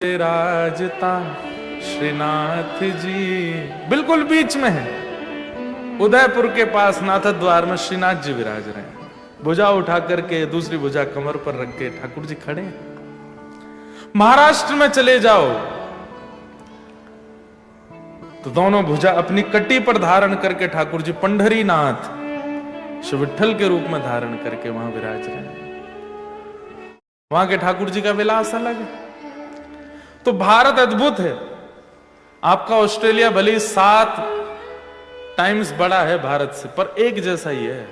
राजता श्रीनाथ जी बिल्कुल बीच में है। उदयपुर के पास नाथ द्वार में श्रीनाथ जी विराज रहे हैं। भुजा उठा करके दूसरी भुजा कमर पर रख के ठाकुर जी खड़े हैं। महाराष्ट्र में चले जाओ तो दोनों भुजा अपनी कट्टी पर धारण करके ठाकुर जी पंढरीनाथ श्री विठ्ठल के रूप में धारण करके वहां विराज रहे हैं। वहां के ठाकुर जी का विलास अलग है। तो भारत अद्भुत है। आपका ऑस्ट्रेलिया भले 7 टाइम्स बड़ा है भारत से, पर एक जैसा ही है।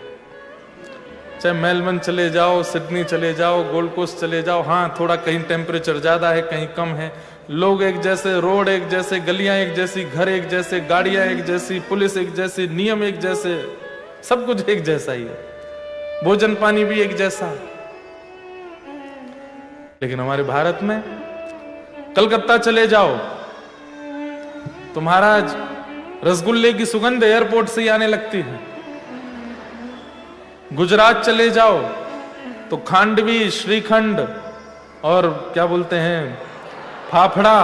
चाहे मेलबर्न चले जाओ, सिडनी चले जाओ, गोल्ड कोस्ट चले जाओ, हाँ थोड़ा कहीं टेम्परेचर ज्यादा है, कहीं कम है। लोग एक जैसे, रोड एक जैसे, गलियां एक जैसी, घर एक जैसे, गाड़ियां एक जैसी, पुलिस एक जैसी, नियम एक जैसे, सब कुछ एक जैसा ही है। भोजन पानी भी एक जैसा। लेकिन हमारे भारत में कलकत्ता चले जाओ तो महाराज रसगुल्ले की सुगंध एयरपोर्ट से ही आने लगती है। गुजरात चले जाओ तो खांडवी, श्रीखंड और क्या बोलते हैं फाफड़ा,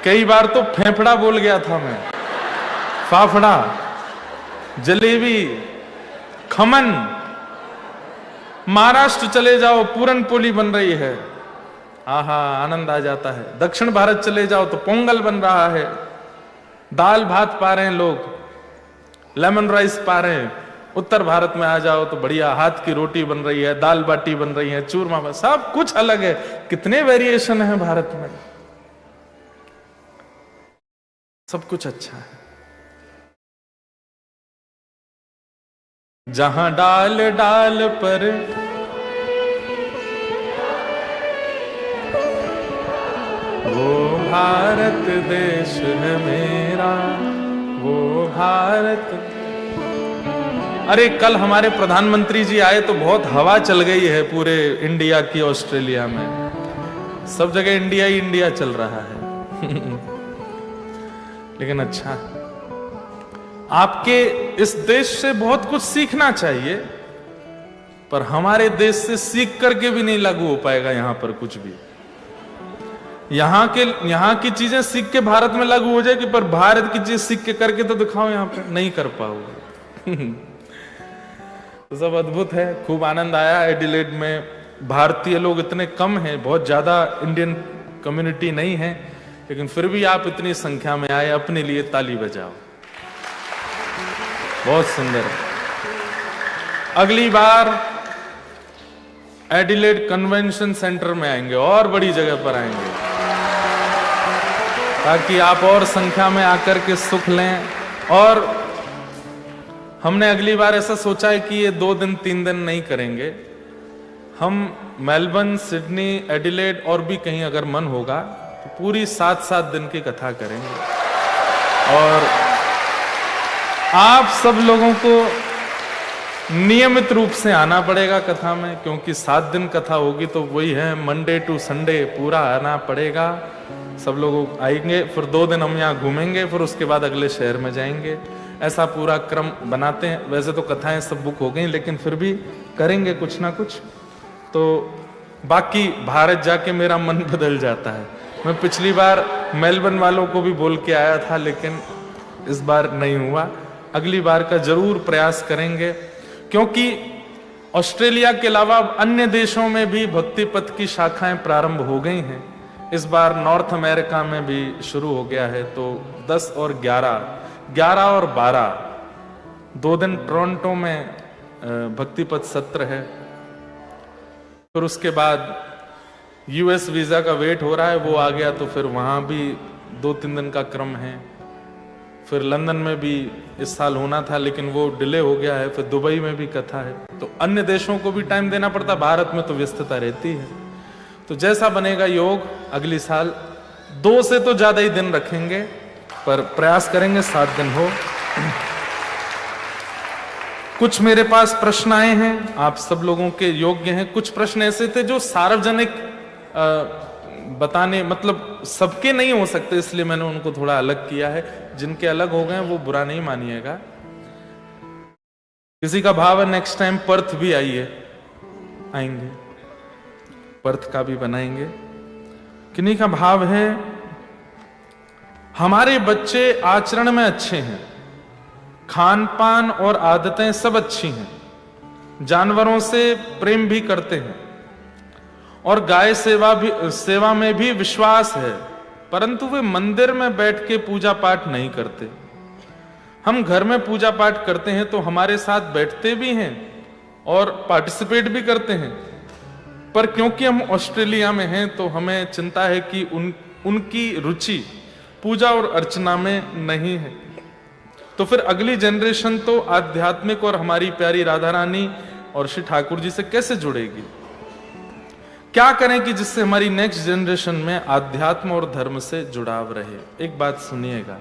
कई बार तो फेफड़ा बोल गया था मैं, फाफड़ा, जलेबी, खमन। महाराष्ट्र चले जाओ पूरन पोली बन रही है, आहा आनंद आ जाता है। दक्षिण भारत चले जाओ तो पोंगल बन रहा है, दाल भात पा रहे हैं लोग, लेमन राइस पा रहे हैं। उत्तर भारत में आ जाओ तो बढ़िया हाथ की रोटी बन रही है, दाल बाटी बन रही है, चूरमा, सब कुछ अलग है। कितने वेरिएशन है भारत में, सब कुछ अच्छा है। जहां डाल डाल पर वो भारत देश है मेरा, वो भारत। अरे कल हमारे प्रधानमंत्री जी आए तो बहुत हवा चल गई है पूरे इंडिया की, ऑस्ट्रेलिया में सब जगह इंडिया ही इंडिया चल रहा है। लेकिन अच्छा, आपके इस देश से बहुत कुछ सीखना चाहिए, पर हमारे देश से सीख करके भी नहीं लागू हो पाएगा यहां पर कुछ भी। यहां की चीजें सीख के भारत में लागू हो जाएगी, पर भारत की चीज सीख के करके तो दिखाओ, यहां पे नहीं कर पाओगे। तो सब अद्भुत है। खूब आनंद आया एडिलेड में। भारतीय लोग इतने कम हैं, बहुत ज्यादा इंडियन कम्युनिटी नहीं है, लेकिन फिर भी आप इतनी संख्या में आए, अपने लिए ताली बजाओ, बहुत सुंदर है। अगली बार एडिलेड कन्वेंशन सेंटर में आएंगे और बड़ी जगह पर आएंगे, ताकि आप और संख्या में आकर के सुख लें। और हमने अगली बार ऐसा सोचा है कि ये 2 दिन 3 दिन नहीं करेंगे, हम मेलबर्न, सिडनी, एडिलेड और भी कहीं अगर मन होगा तो पूरी 7-7 दिन की कथा करेंगे। और आप सब लोगों को नियमित रूप से आना पड़ेगा कथा में, क्योंकि 7 दिन कथा होगी तो वही है, मंडे टू संडे पूरा आना पड़ेगा। सब लोग आएंगे, फिर 2 दिन हम यहाँ घूमेंगे, फिर उसके बाद अगले शहर में जाएंगे। ऐसा पूरा क्रम बनाते हैं। वैसे तो कथाएं सब बुक हो गई, लेकिन फिर भी करेंगे कुछ ना कुछ। तो बाकी भारत जाके मेरा मन बदल जाता है। मैं पिछली बार मेलबर्न वालों को भी बोल के आया था, लेकिन इस बार नहीं हुआ। अगली बार का जरूर प्रयास करेंगे, क्योंकि ऑस्ट्रेलिया के अलावा अन्य देशों में भी भक्ति पथ की शाखाएं प्रारंभ हो गई हैं। इस बार नॉर्थ अमेरिका में भी शुरू हो गया है। तो 10 और 11 और 12 2 दिन टोरंटो में भक्ति पथ सत्र है। फिर उसके बाद यूएस वीजा का वेट हो रहा है, वो आ गया तो फिर वहां भी 2-3 दिन का क्रम है। फिर लंदन में भी इस साल होना था, लेकिन वो डिले हो गया है। फिर दुबई में भी कथा है। तो अन्य देशों को भी टाइम देना पड़ता, भारत में तो व्यस्तता रहती है। तो जैसा बनेगा योग, अगली साल 2 से तो ज्यादा ही दिन रखेंगे, पर प्रयास करेंगे 7 दिन हो। कुछ मेरे पास प्रश्न आए हैं, आप सब लोगों के योग्य हैं। कुछ प्रश्न ऐसे थे जो सार्वजनिक बताने, मतलब सबके नहीं हो सकते, इसलिए मैंने उनको थोड़ा अलग किया है। जिनके अलग हो गए वो बुरा नहीं मानिएगा। किसी का भाव है नेक्स्ट टाइम पर्थ भी आइए, आएंगे, पर्थ का भी बनाएंगे। किन्हीं का भाव है, हमारे बच्चे आचरण में अच्छे हैं, खान पान और आदतें सब अच्छी हैं, जानवरों से प्रेम भी करते हैं और गाय सेवा में भी विश्वास है, परंतु वे मंदिर में बैठ के पूजा पाठ नहीं करते। हम घर में पूजा पाठ करते हैं तो हमारे साथ बैठते भी हैं और पार्टिसिपेट भी करते हैं, पर क्योंकि हम ऑस्ट्रेलिया में हैं तो हमें चिंता है कि उनकी रुचि पूजा और अर्चना में नहीं है। तो फिर अगली जनरेशन तो आध्यात्मिक और हमारी प्यारी राधा रानी और श्री ठाकुर जी से कैसे जुड़ेगी? क्या करें कि जिससे हमारी नेक्स्ट जनरेशन में आध्यात्म और धर्म से जुड़ाव रहे? एक बात सुनिएगा,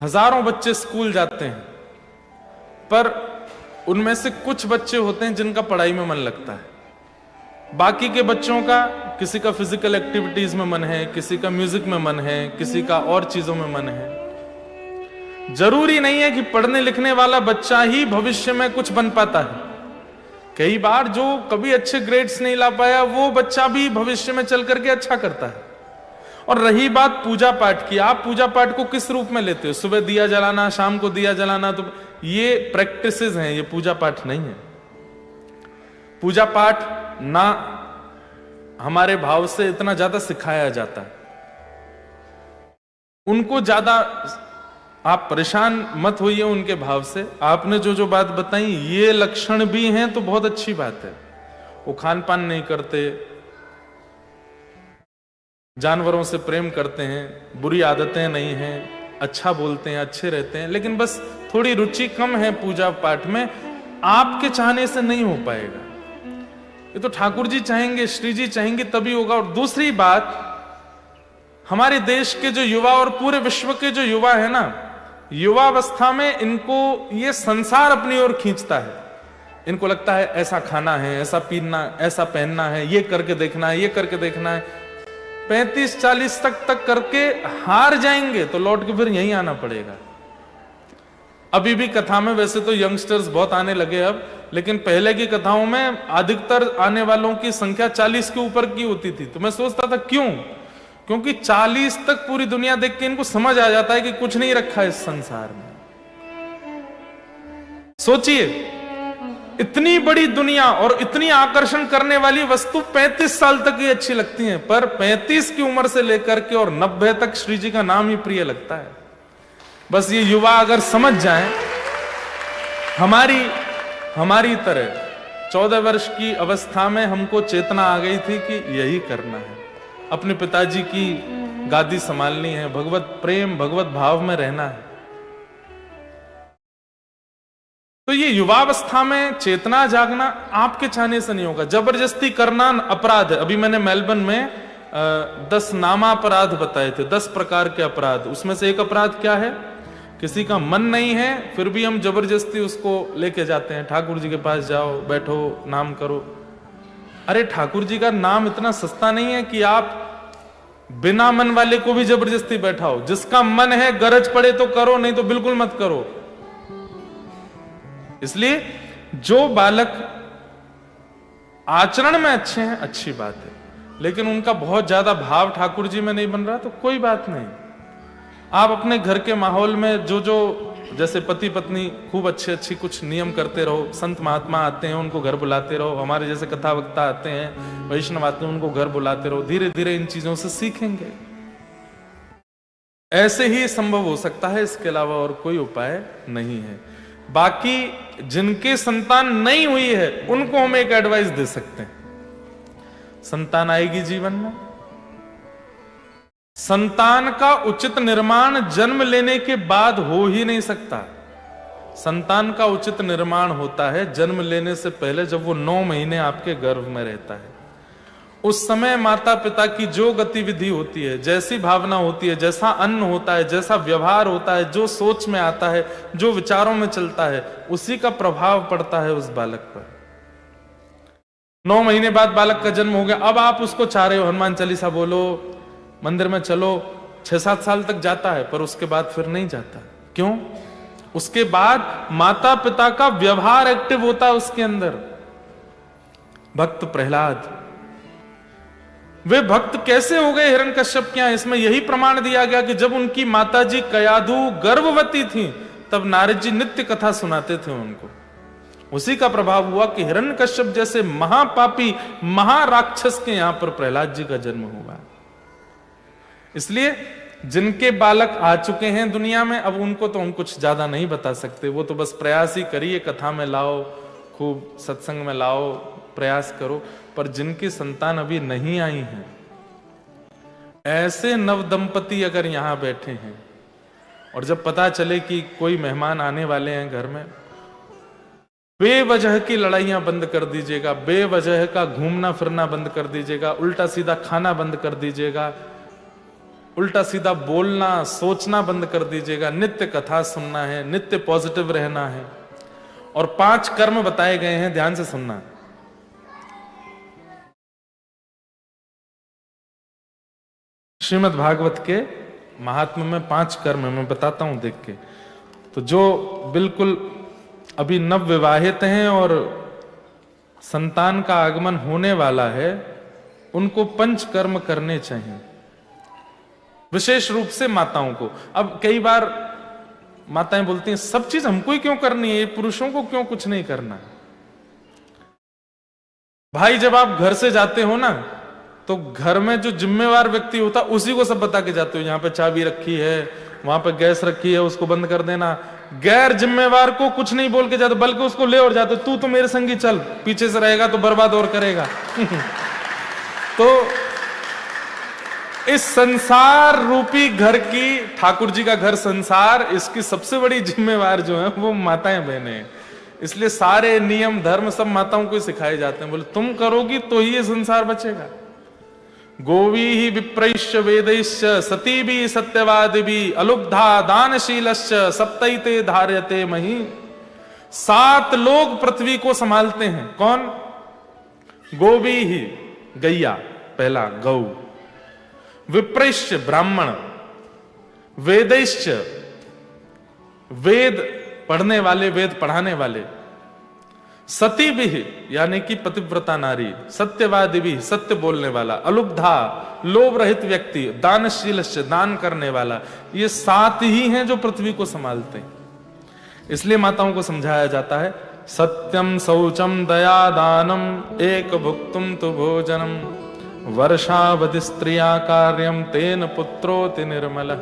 हजारों बच्चे स्कूल जाते हैं, पर उनमें से कुछ बच्चे होते हैं जिनका पढ़ाई में मन लगता है, बाकी के बच्चों का किसी का फिजिकल एक्टिविटीज में मन है, किसी का म्यूजिक में मन है, किसी का और चीजों में मन है। जरूरी नहीं है कि पढ़ने लिखने वाला बच्चा ही भविष्य में कुछ बन पाता है। कई बार जो कभी अच्छे ग्रेड्स नहीं ला पाया वो बच्चा भी भविष्य में चल करके अच्छा करता है। और रही बात पूजा पाठ की, आप पूजा पाठ को किस रूप में लेते हो? सुबह दिया जलाना, शाम को दिया जलाना, तो ये प्रैक्टिसेस हैं, ये पूजा पाठ नहीं है। पूजा पाठ ना हमारे भाव से इतना ज्यादा सिखाया जाता है, उनको ज्यादा आप परेशान मत होइए उनके भाव से। आपने जो जो बात बताई ये लक्षण भी हैं तो बहुत अच्छी बात है। वो खान पान नहीं करते, जानवरों से प्रेम करते हैं, बुरी आदतें नहीं हैं, अच्छा बोलते हैं, अच्छे रहते हैं, लेकिन बस थोड़ी रुचि कम है पूजा पाठ में। आपके चाहने से नहीं हो पाएगा, ये तो ठाकुर जी चाहेंगे, श्री जी चाहेंगे तभी होगा। और दूसरी बात, हमारे देश के जो युवा और पूरे विश्व के जो युवा है ना, युवावस्था में इनको ये संसार अपनी ओर खींचता है। इनको लगता है ऐसा खाना है, ऐसा पीना, ऐसा पहनना है, ये करके देखना है, ये करके देखना है। 35-40 तक करके हार जाएंगे तो लौट के फिर यहीं आना पड़ेगा। अभी भी कथा में वैसे तो यंगस्टर्स बहुत आने लगे अब, लेकिन पहले की कथाओं में अधिकतर आने वालों की संख्या 40 के ऊपर की होती थी। तो मैं सोचता था क्यों? क्योंकि 40 तक पूरी दुनिया देख के इनको समझ आ जाता है कि कुछ नहीं रखा है इस संसार में। सोचिए, इतनी बड़ी दुनिया और इतनी आकर्षण करने वाली वस्तु 35 साल तक ही अच्छी लगती है, पर 35 की उम्र से लेकर के और 90 तक श्री जी का नाम ही प्रिय लगता है। बस ये युवा अगर समझ जाएं, हमारी तरह 14 वर्ष की अवस्था में हमको चेतना आ गई थी कि यही करना है, अपने पिताजी की गादी संभालनी है, भगवत प्रेम, भगवत भाव में रहना है। तो ये युवावस्था में चेतना जागना आपके चाहने से नहीं होगा, जबरदस्ती करना अपराध है। अभी मैंने मेलबर्न में 10 नामा अपराध बताए थे, 10 प्रकार के अपराध। उसमें से एक अपराध क्या है? किसी का मन नहीं है फिर भी हम जबरदस्ती उसको लेके जाते हैं, ठाकुर जी के पास जाओ, बैठो, नाम करो। अरे ठाकुर जी का नाम इतना सस्ता नहीं है कि आप बिना मन वाले को भी जबरदस्ती बैठाओ। जिसका मन है गरज पड़े तो करो, नहीं तो बिल्कुल मत करो। इसलिए जो बालक आचरण में अच्छे हैं अच्छी बात है, लेकिन उनका बहुत ज्यादा भाव ठाकुर जी में नहीं बन रहा तो कोई बात नहीं। आप अपने घर के माहौल में जो जैसे पति पत्नी खूब अच्छे कुछ नियम करते रहो, संत महात्मा आते हैं उनको घर बुलाते रहो, हमारे जैसे कथा वक्ता आते हैं, वैष्णव आते हैं उनको घर बुलाते रहो। धीरे धीरे इन चीजों से सीखेंगे। ऐसे ही संभव हो सकता है, इसके अलावा और कोई उपाय नहीं है। बाकी जिनके संतान नहीं हुई है उनको हम एक एडवाइस दे सकते हैं, संतान आएगी जीवन में। संतान का उचित निर्माण जन्म लेने के बाद हो ही नहीं सकता। संतान का उचित निर्माण होता है जन्म लेने से पहले, जब वो 9 महीने आपके गर्भ में रहता है। उस समय माता पिता की जो गतिविधि होती है, जैसी भावना होती है, जैसा अन्न होता है, जैसा व्यवहार होता है, जो सोच में आता है, जो विचारों में चलता है, उसी का प्रभाव पड़ता है उस बालक पर। 9 महीने बाद बालक का जन्म हो गया, अब आप उसको चाह रहे हो हनुमान चालीसा बोलो, मंदिर में चलो, 6-7 साल तक जाता है, पर उसके बाद फिर नहीं जाता। क्यों? उसके बाद माता पिता का व्यवहार एक्टिव होता है उसके अंदर। भक्त प्रहलाद वे भक्त कैसे हो गए हिरण्यकश्यप के यहाँ? इसमें यही प्रमाण दिया गया कि जब उनकी माताजी कयाधु गर्भवती थी तब नारद जी नित्य कथा सुनाते थे उनको। उसी का प्रभाव हुआ कि हिरण्यकश्यप जैसे महापापी महाराक्षस के यहां पर प्रहलाद जी का जन्म हुआ। इसलिए जिनके बालक आ चुके हैं दुनिया में, अब उनको तो हम कुछ ज्यादा नहीं बता सकते, वो तो बस प्रयास ही करिए, कथा में लाओ, खूब सत्संग में लाओ, प्रयास करो। पर जिनकी संतान अभी नहीं आई है, ऐसे नव दंपति अगर यहां बैठे हैं और जब पता चले कि कोई मेहमान आने वाले हैं घर में, बेवजह की लड़ाइयां बंद कर दीजिएगा, बेवजह का घूमना फिरना बंद कर दीजिएगा, उल्टा सीधा खाना बंद कर दीजिएगा, उल्टा सीधा बोलना सोचना बंद कर दीजिएगा। नित्य कथा सुनना है, नित्य पॉजिटिव रहना है। और 5 कर्म बताए गए हैं, ध्यान से सुनना। श्रीमद् भागवत के महात्म्य में 5 कर्म मैं बताता हूं देख के। तो जो बिल्कुल अभी नव विवाहित हैं और संतान का आगमन होने वाला है, उनको 5 कर्म करने चाहिए, विशेष रूप से माताओं को। अब कई बार माताएं बोलती हैं सब चीज हमको ही क्यों करनी है, पुरुषों को क्यों कुछ नहीं करना? भाई जब आप घर से जाते हो ना, तो घर में जो जिम्मेवार व्यक्ति होता उसी को सब बता के जाते हो, यहां पे चाबी रखी है, वहां पे गैस रखी है, उसको बंद कर देना। गैर जिम्मेवार को कुछ नहीं बोल के जाते, बल्कि उसको ले और जाते, तू तो मेरे संगी चल, पीछे से रहेगा तो बर्बाद और करेगा। तो इस संसार रूपी घर की, ठाकुर जी का घर संसार, इसकी सबसे बड़ी जिम्मेवार जो है वो माताएं बहनें हैं। इसलिए सारे नियम धर्म सब माताओं को सिखाए जाते हैं। बोले तुम करोगी तो ही ये संसार बचेगा। गोवी ही विप्रैश्च वेदैश्च सती भी सत्यवादी भी अलुब्धा दानशीलश्च सप्तैते धार्यते मही। 7 लोग पृथ्वी को संभालते हैं। कौन? गोवी ही, गैया, पहला गौ। विप्रैश्च, ब्राह्मण। वेदैश्च, वेद पढ़ने वाले, वेद पढ़ाने वाले। सती भी, यानी कि पतिव्रता नारी। सत्यवादी भी, सत्य बोलने वाला। अलुब्धा, लोभ रहित व्यक्ति। दानशीलश्च, दान करने वाला। ये 7 ही हैं जो पृथ्वी को संभालते हैं। इसलिए माताओं को समझाया जाता है सत्यम शौचम दया दानम एक भुक्तुम तु भोजनम वर्षावधि स्त्रिया कार्यम तेन पुत्रोति निर्मल।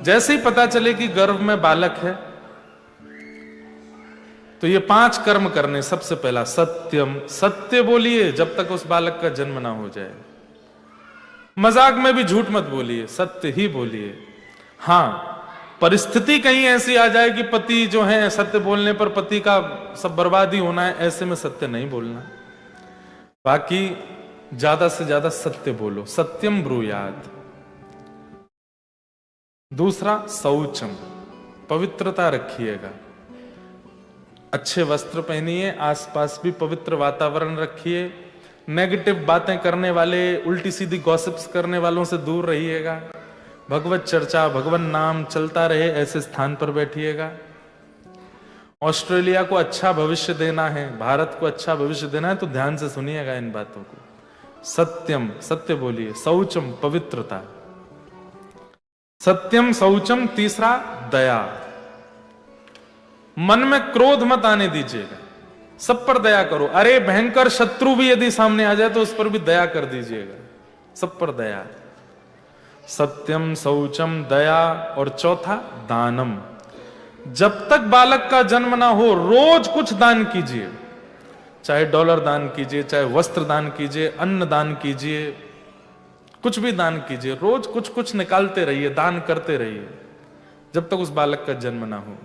जैसे ही पता चले कि गर्भ में बालक है तो ये 5 कर्म करने। सबसे पहला सत्यम, सत्य बोलिए जब तक उस बालक का जन्म ना हो जाए। मजाक में भी झूठ मत बोलिए, सत्य ही बोलिए। हां, परिस्थिति कहीं ऐसी आ जाए कि पति जो है, सत्य बोलने पर पति का सब बर्बादी होना है, ऐसे में सत्य नहीं बोलना। बाकी ज्यादा से ज्यादा सत्य बोलो, सत्यम ब्रूयात। दूसरा शौचम, पवित्रता रखिएगा। अच्छे वस्त्र पहनिए, आसपास भी पवित्र वातावरण रखिए। नेगेटिव बातें करने वाले, उल्टी सीधी गॉसिप्स करने वालों से दूर रहिएगा। भगवत चर्चा, भगवान नाम चलता रहे, ऐसे स्थान पर बैठिएगा। ऑस्ट्रेलिया को अच्छा भविष्य देना है, भारत को अच्छा भविष्य देना है, तो ध्यान से सुनिएगा इन बातों को। सत्यम, सत्य बोलिए। शौचम, पवित्रता। सत्यम शौचम। तीसरा दया, मन में क्रोध मत आने दीजिएगा, सब पर दया करो। अरे भयंकर शत्रु भी यदि सामने आ जाए तो उस पर भी दया कर दीजिएगा, सब पर दया। सत्यम शौचम दया। और चौथा दानम, जब तक बालक का जन्म ना हो रोज कुछ दान कीजिए। चाहे डॉलर दान कीजिए, चाहे वस्त्र दान कीजिए, अन्न दान कीजिए, कुछ भी दान कीजिए। रोज कुछ कुछ निकालते रहिए, दान करते रहिए जब तक उस बालक का जन्म ना हो।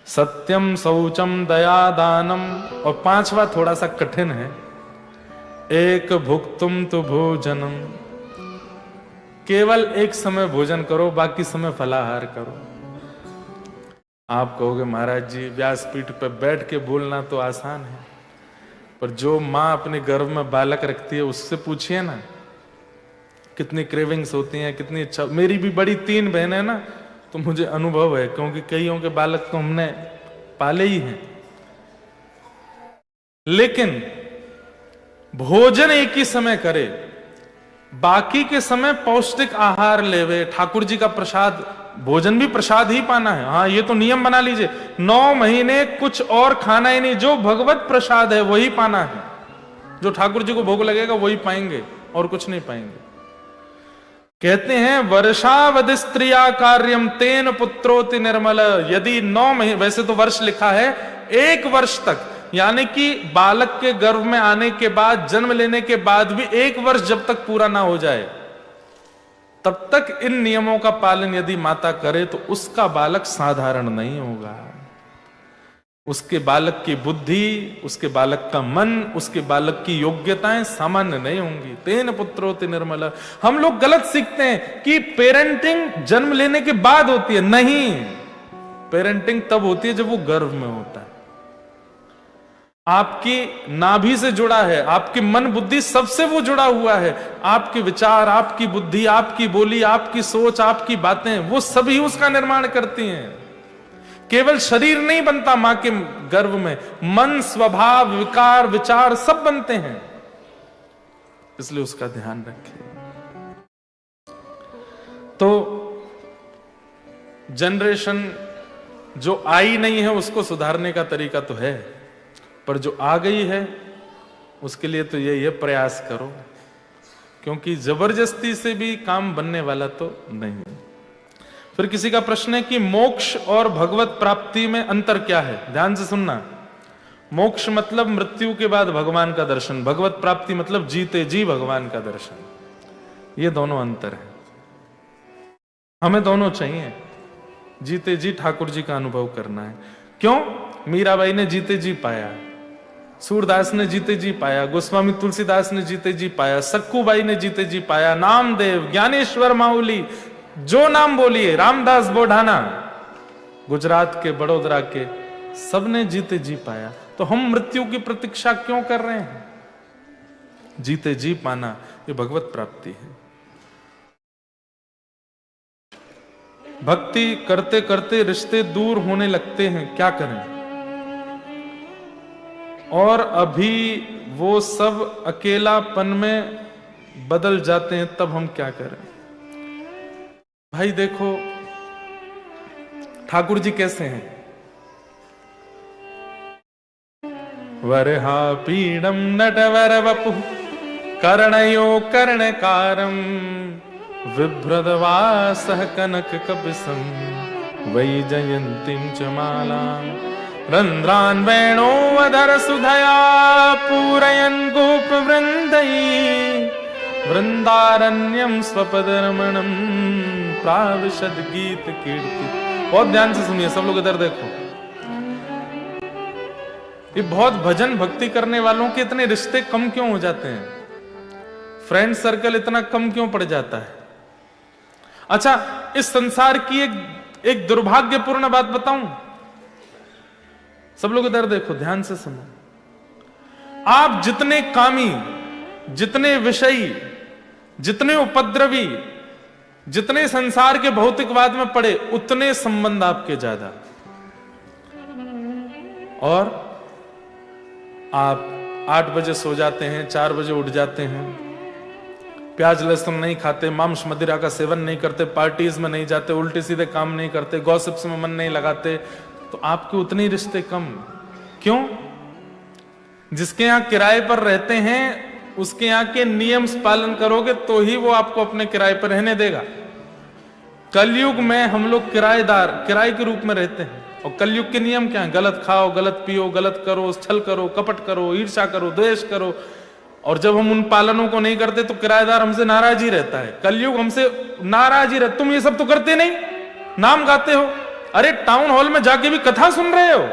सत्यम शौचम दया दानम। और 5वां थोड़ा सा कठिन है, एक भुक्तुम तु भोजनम। केवल एक समय भोजन करो, बाकी समय फलाहार करो। आप कहोगे महाराज जी व्यासपीठ पर बैठ के बोलना तो आसान है, पर जो माँ अपने गर्भ में बालक रखती है उससे पूछिए ना कितनी क्रेविंग्स होती हैं, कितनी इच्छा। मेरी भी बड़ी 3 बहनें ना, तो मुझे अनुभव है, क्योंकि कईयों के बालक तो हमने पाले ही हैं। लेकिन भोजन एक ही समय करे, बाकी के समय पौष्टिक आहार लेवे, ठाकुर जी का प्रसाद, भोजन भी प्रसाद ही पाना है। हाँ, ये तो नियम बना लीजिए, 9 महीने कुछ और खाना ही नहीं, जो भगवत प्रसाद है वही पाना है, जो ठाकुर जी को भोग लगेगा वही पाएंगे और कुछ नहीं पाएंगे। कहते हैं वर्षावधि स्त्रिया कार्यम तेन पुत्रोति निर्मल। यदि 9 महीने, वैसे तो वर्ष लिखा है 1 वर्ष तक, यानी कि बालक के गर्भ में आने के बाद, जन्म लेने के बाद भी 1 वर्ष जब तक पूरा ना हो जाए, तब तक इन नियमों का पालन यदि माता करे तो उसका बालक साधारण नहीं होगा। उसके बालक की बुद्धि, उसके बालक का मन, उसके बालक की योग्यताएं सामान्य नहीं होंगी। तेन पुत्रोति निर्मल। हम लोग गलत सीखते हैं कि पेरेंटिंग जन्म लेने के बाद होती है। नहीं, पेरेंटिंग तब होती है जब वो गर्भ में होता है, आपकी नाभि से जुड़ा है, आपकी मन बुद्धि सबसे वो जुड़ा हुआ है। आपके विचार, आपकी बुद्धि, आपकी बोली, आपकी सोच, आपकी बातें, वो सभी उसका निर्माण करती हैं। केवल शरीर नहीं बनता मां के गर्भ में, मन, स्वभाव, विकार, विचार सब बनते हैं, इसलिए उसका ध्यान रखें। तो जनरेशन जो आई नहीं है उसको सुधारने का तरीका तो है, पर जो आ गई है उसके लिए तो ये प्रयास करो, क्योंकि जबरदस्ती से भी काम बनने वाला तो नहीं। फिर किसी का प्रश्न है कि मोक्ष और भगवत प्राप्ति में अंतर क्या है। ध्यान से सुनना। मोक्ष मतलब मृत्यु के बाद भगवान का दर्शन, भगवत प्राप्ति मतलब जीते जी भगवान का दर्शन। ये दोनों अंतर है, हमें दोनों चाहिए। जीते जी ठाकुर जी का अनुभव करना है। क्यों? मीराबाई ने जीते जी पाया, सूरदास ने जीते जी पाया, गोस्वामी तुलसीदास ने जीते जी पाया, सक्कूबाई ने जीते जी पाया, नामदेव, ज्ञानेश्वर माउली, जो नाम बोलिए, रामदास बोढ़ाना, गुजरात के, बड़ोदरा के, सबने जीते जी पाया। तो हम मृत्यु की प्रतीक्षा क्यों कर रहे हैं? जीते जी पाना ये भगवत प्राप्ति है। भक्ति करते करते रिश्ते दूर होने लगते हैं, क्या करें? और अभी वो सब अकेलापन में बदल जाते हैं, तब हम क्या करें? भाई देखो, ठाकुर जी कैसे हैं? वरहा पीडम नटवर वपु कर्णयो कर्णकारम विभ्रदवासः कनक कपिसं वैजयन्तीं च मालां रंध्रान् वेणोऽवधर सुधया पूरयन् गोपवृन्दैः वृंदारण्यम स्वपदरमणम प्राविशद गीत कीर्ति। बहुत ध्यान से सुनिए सब लोग, इधर देखो। ये बहुत भजन भक्ति करने वालों के इतने रिश्ते कम क्यों हो जाते हैं? फ्रेंड सर्कल इतना कम क्यों पड़ जाता है? अच्छा, इस संसार की एक दुर्भाग्यपूर्ण बात बताऊं? सब लोग इधर देखो, ध्यान से सुनो। आप जितने कामी, जितने विषयी, जितने उपद्रवी, जितने संसार के भौतिकवाद में पड़े, उतने संबंध आपके ज्यादा। और आप 8 बजे सो जाते हैं, 4 बजे उठ जाते हैं, प्याज लहसुन नहीं खाते, मांस मदिरा का सेवन नहीं करते, पार्टीज में नहीं जाते, उल्टे सीधे काम नहीं करते, गॉसिप्स में मन नहीं लगाते, तो आपके उतने रिश्ते कम। क्यों? जिसके यहां किराए पर रहते हैं उसके यहां के नियम पालन करोगे तो ही वो आपको अपने किराए पर रहने देगा। कलयुग में हम लोग किराएदार, किराए के रूप में रहते हैं। और कलयुग के नियम क्या है? गलत खाओ, गलत पियो, गलत करो, छल करो, कपट करो, ईर्ष्या करो, द्वेष करो। और जब हम उन पालनों को नहीं करते तो किराएदार हमसे नाराज ही रहता है। कलयुग हमसे नाराज ही रहता। तुम ये सब तो करते नहीं, नाम गाते हो, अरे टाउन हॉल में जाके भी कथा सुन रहे हो,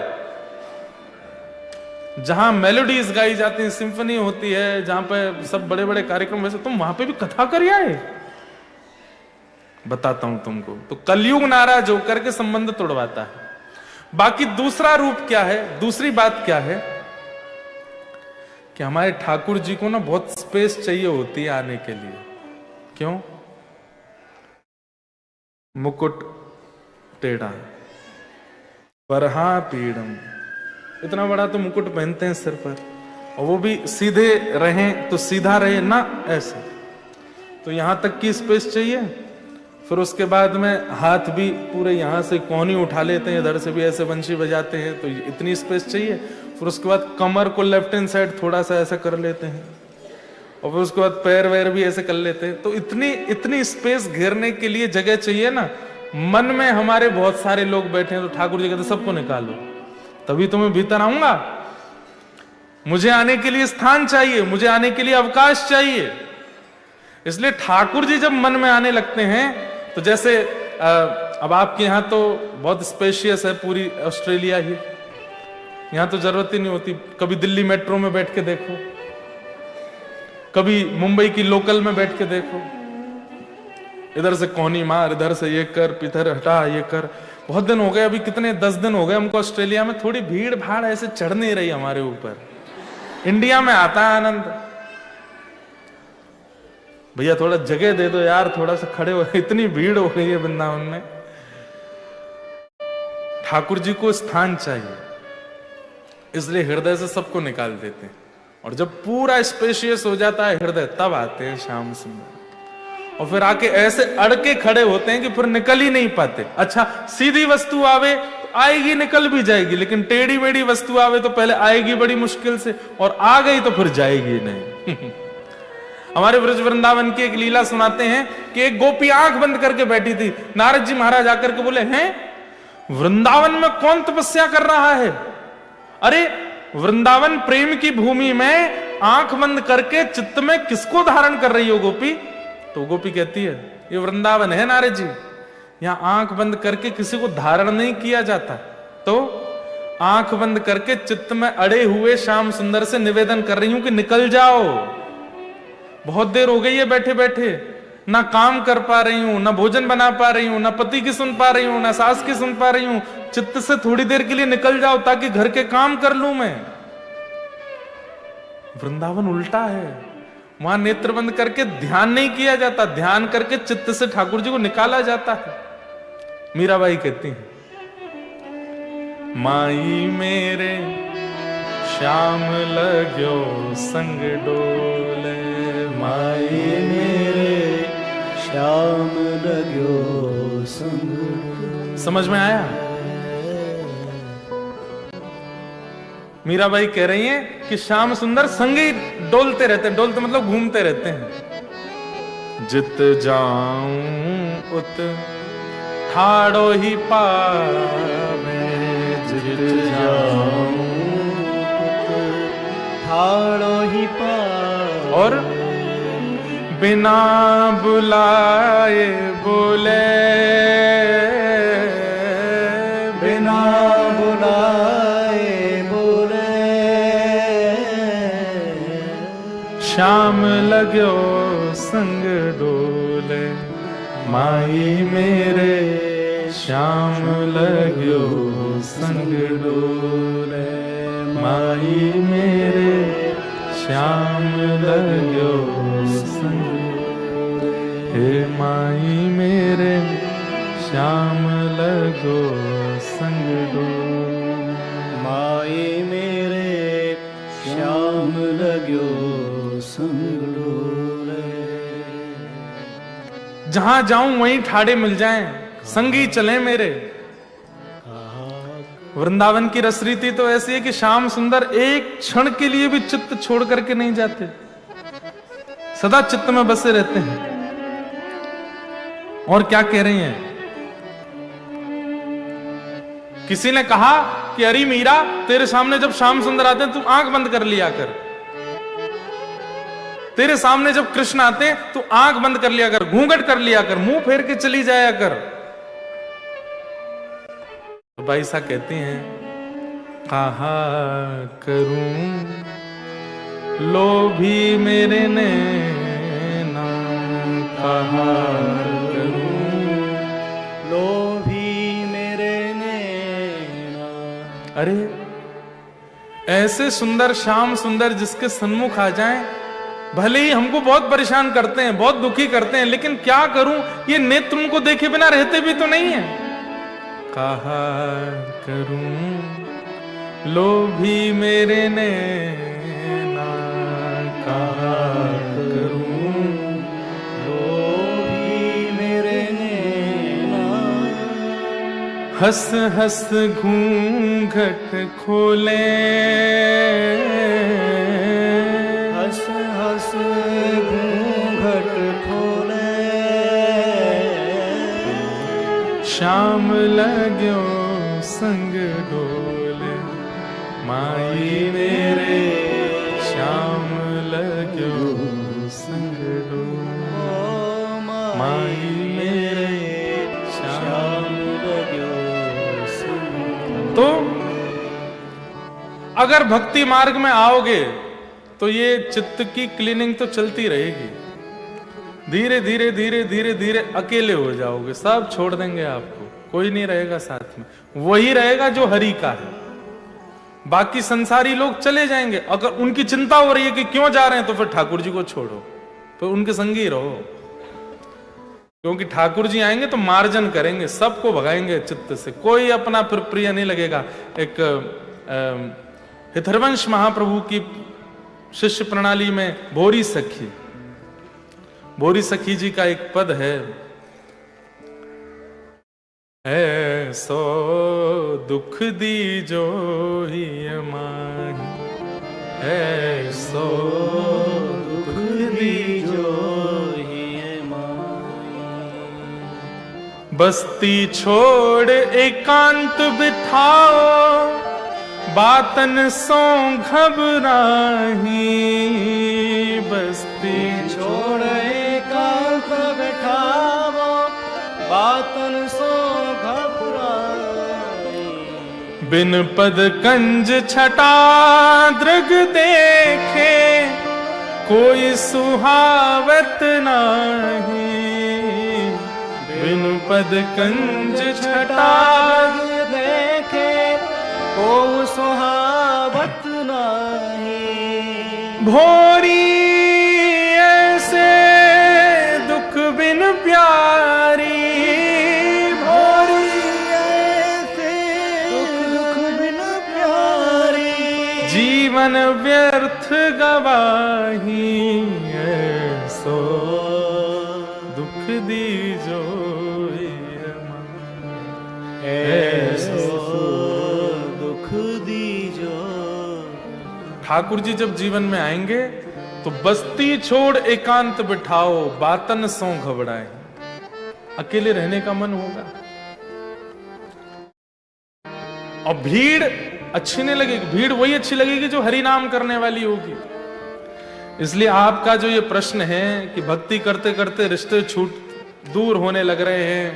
जहां मेलोडीज गाई जाती है, सिम्फनी होती है, जहां पे सब बड़े बड़े कार्यक्रम, वैसे तुम वहां पे भी कथा कर आए। बताता हूं तुमको। तो कलयुग नाराज होकर के संबंध तोड़वाता है। बाकी दूसरा रूप क्या है? दूसरी बात क्या है कि हमारे ठाकुर जी को ना बहुत स्पेस चाहिए होती है आने के लिए। क्यों? मुकुट टेढ़ा, परहा पीड़म, इतना बड़ा तो मुकुट पहनते हैं सिर पर, और वो भी सीधे रहें तो सीधा रहे ना, ऐसे। तो यहां तक की स्पेस चाहिए। फिर उसके बाद में हाथ भी पूरे यहां से कोहनी उठा लेते हैं, इधर से भी ऐसे बंशी बजाते हैं, तो इतनी स्पेस चाहिए। फिर उसके बाद कमर को लेफ्ट हैंड साइड थोड़ा सा ऐसा कर लेते हैं, और फिर उसके बाद पैर वैर भी ऐसे कर लेते हैं। तो इतनी स्पेस घेरने के लिए जगह चाहिए ना। मन में हमारे बहुत सारे लोग बैठे हैं, तो ठाकुर जी कहते सबको निकालो, तभी तो मैं भीतर आऊंगा। मुझे आने के लिए स्थान चाहिए, मुझे आने के लिए अवकाश चाहिए। इसलिए ठाकुर जी जब मन में आने लगते हैं, तो जैसे अब आपके यहां तो बहुत स्पेशियस है पूरी ऑस्ट्रेलिया ही, यहां तो जरूरत ही नहीं होती। कभी दिल्ली मेट्रो में बैठ के देखो, कभी मुंबई की लोकल में बैठ के देखो, इधर से कोहनी मार, इधर से ये कर, पिथर हटा, ये कर। बहुत दिन हो गए, अभी कितने 10 दिन हो गए हमको ऑस्ट्रेलिया में, थोड़ी भीड़ भाड़ ऐसे चढ़ नहीं रही हमारे ऊपर। इंडिया में आता है आनंद। भैया थोड़ा जगह दे दो यार, थोड़ा सा खड़े हो, इतनी भीड़ हो गई है वृंदावन में। ठाकुर जी को स्थान चाहिए, इसलिए हृदय से सबको निकाल देते हैं। और जब पूरा स्पेशियस हो जाता है हृदय, तब आते हैं श्याम सुंदर, और फिर आके ऐसे अड़के खड़े होते हैं कि फिर निकल ही नहीं पाते। अच्छा सीधी वस्तु आवे तो आएगी, निकल भी जाएगी, लेकिन टेढ़ी मेढ़ी वस्तु आवे तो पहले आएगी बड़ी मुश्किल से, और आ गई तो फिर जाएगी नहीं। हमारे ब्रज वृंदावन की एक लीला सुनाते हैं कि एक गोपी आंख बंद करके बैठी थी। नारद जी महाराज आकर के बोले, हैं वृंदावन में कौन तपस्या कर रहा है? अरे वृंदावन प्रेम की भूमि में आंख बंद करके चित्त में किसको धारण कर रही हो गोपी? तो गोपी कहती है, ये वृंदावन है नारद जी, यहां आंख बंद करके किसी को धारण नहीं किया जाता। तो आंख बंद करके चित्त में अड़े हुए श्याम सुंदर से निवेदन कर रही हूं कि निकल जाओ। बहुत देर हो गई है बैठे बैठे, ना काम कर पा रही हूं, ना भोजन बना पा रही हूं, ना पति की सुन पा रही हूं, ना सास की सुन पा रही हूं। चित्त से थोड़ी देर के लिए निकल जाओ ताकि घर के काम कर लूं मैं। वृंदावन उल्टा है, वहां नेत्र बंद करके ध्यान नहीं किया जाता, ध्यान करके चित्त से ठाकुर जी को निकाला जाता है। मीराबाई कहती हैं, माई मेरे श्याम लगो संग डोले, माई मेरे श्याम लगो संग। समझ में आया? मीराबाई कह रही हैं कि श्याम सुंदर संग ही डोलते रहते हैं, डोलते मतलब घूमते रहते हैं। जित जाऊं उत ठाड़ो ही पावे, जित जाऊं ठाड़ो ही पावे, और बिना बुलाए बोले, बिना बुलाए बोले, श्याम लगो संग डोले। माई मेरे श्याम लगो संग डोले, माई मेरे श्याम लगो संग। हे माई मेरे श्याम लगो संग डोले, माई मेरे श्याम लगो संग डोले। जहां जाऊं वहीं ठाड़े मिल जाएं, संगी चले मेरे। वृंदावन की रसरीति तो ऐसी है कि श्याम सुंदर एक क्षण के लिए भी चित्त छोड़ करके नहीं जाते, सदा चित्त में बसे रहते हैं। और क्या कह रही हैं? किसी ने कहा कि अरे मीरा, तेरे सामने जब श्याम सुंदर आते हैं तू आंख बंद कर लिया कर, तेरे सामने जब कृष्ण आते हैं तू आंख बंद कर लिया कर, घूंघट कर लिया कर, मुंह फेर के चली जाया कर। तो भाई साहब कहती हैं, कहा करूं लोभी मेरे नैना, कहा करूं लोभी मेरे नैना। अरे ऐसे सुंदर श्याम सुंदर जिसके सन्मुख आ जाएं, भले ही हमको बहुत परेशान करते हैं, बहुत दुखी करते हैं, लेकिन क्या करूं, ये नेत्र उनको देखे बिना रहते भी तो नहीं है। कहा करूं लोभी मेरे नैना, कहा करूं हंस हंस घूंघट खोले, हंस हंस घूंघट खोले, श्याम लग्यो संग डोले, माई मेरे श्याम लग्यो संग डोले, माई मेरे श्याम लग्यो संग। तो अगर भक्ति मार्ग में आओगे तो ये चित्त की क्लीनिंग तो चलती रहेगी। धीरे धीरे धीरे धीरे धीरे अकेले हो जाओगे, सब छोड़ देंगे आपको, कोई नहीं रहेगा साथ में, वही रहेगा जो हरि का है। बाकी संसारी लोग चले जाएंगे। अगर उनकी चिंता हो रही है कि क्यों जा रहे हैं, तो फिर ठाकुर जी को छोड़ो, तो उनके संग ही रहो, क्योंकि ठाकुर जी आएंगे तो मार्जन करेंगे, सबको भगाएंगे चित्त से, कोई अपना फिर प्रिय नहीं लगेगा। एक हितरवंश महाप्रभु की शिष्य प्रणाली में भोरी सखी, भोरी सखी जी का एक पद है, सो दुख दी जो ही माही, सो दुख दी जो ही माही, बस्ती छोड़ एकांत बिठाओ, बातन सो घबराही, बस्ती छोड़ एकांत बिठाओ, बातन सो घबराई, बिन पद कंज छटा दृग देखे, कोई सुहावत नाही, बिन पद कंज छटा देखे, को सुहावत नाही, भोरी ऐसे दुख बिन प्यारी, भोरी ऐसे दुख बिन प्यारी, जीवन व्यर्थ गवाही, सो दुख दी जो ठाकुर जी जब जीवन में आएंगे तो बस्ती छोड़ एकांत बिठाओ, बातन सो घबराए, अकेले रहने का मन होगा। और भीड़ अच्छी नहीं लगेगी, भीड़ वही अच्छी लगेगी जो हरि नाम करने वाली होगी। इसलिए आपका जो ये प्रश्न है कि भक्ति करते करते रिश्ते दूर होने लग रहे हैं,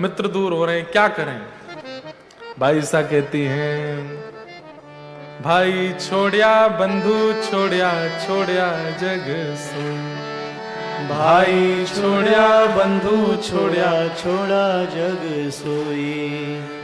मित्र दूर हो रहे हैं, क्या करें? भाई सा कहती हैं, भाई छोड़िया बंधु छोड़िया छोड़िया जग सो, भाई छोड़िया बंधु छोड़िया छोड़ा जग सोई,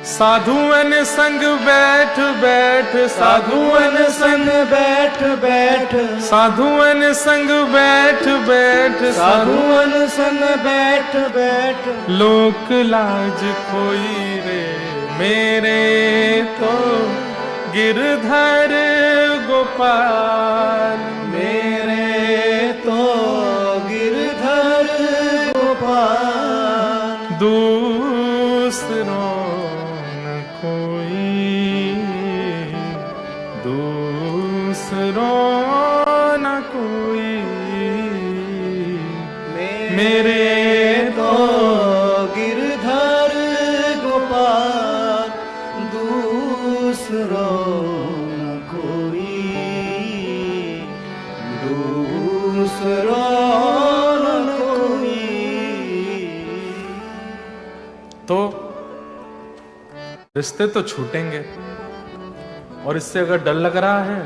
साधुअन संग बैठ बैठ, साधुअन संग बैठ बैठ, साधुअन संग बैठ बैठ, साधुअन संग बैठ बैठ, लोक लाज खोई रे मेरे तो गिरधर गोपाल, मेरे तो गिरधर गोपाल, दूसरों न कोई, दूसरों न कोई, मेरे तो गिरधर गोपाल, दूसरों न कोई, दूसरों न कोई। तो रिश्ते तो छूटेंगे, और इससे अगर डर लग रहा है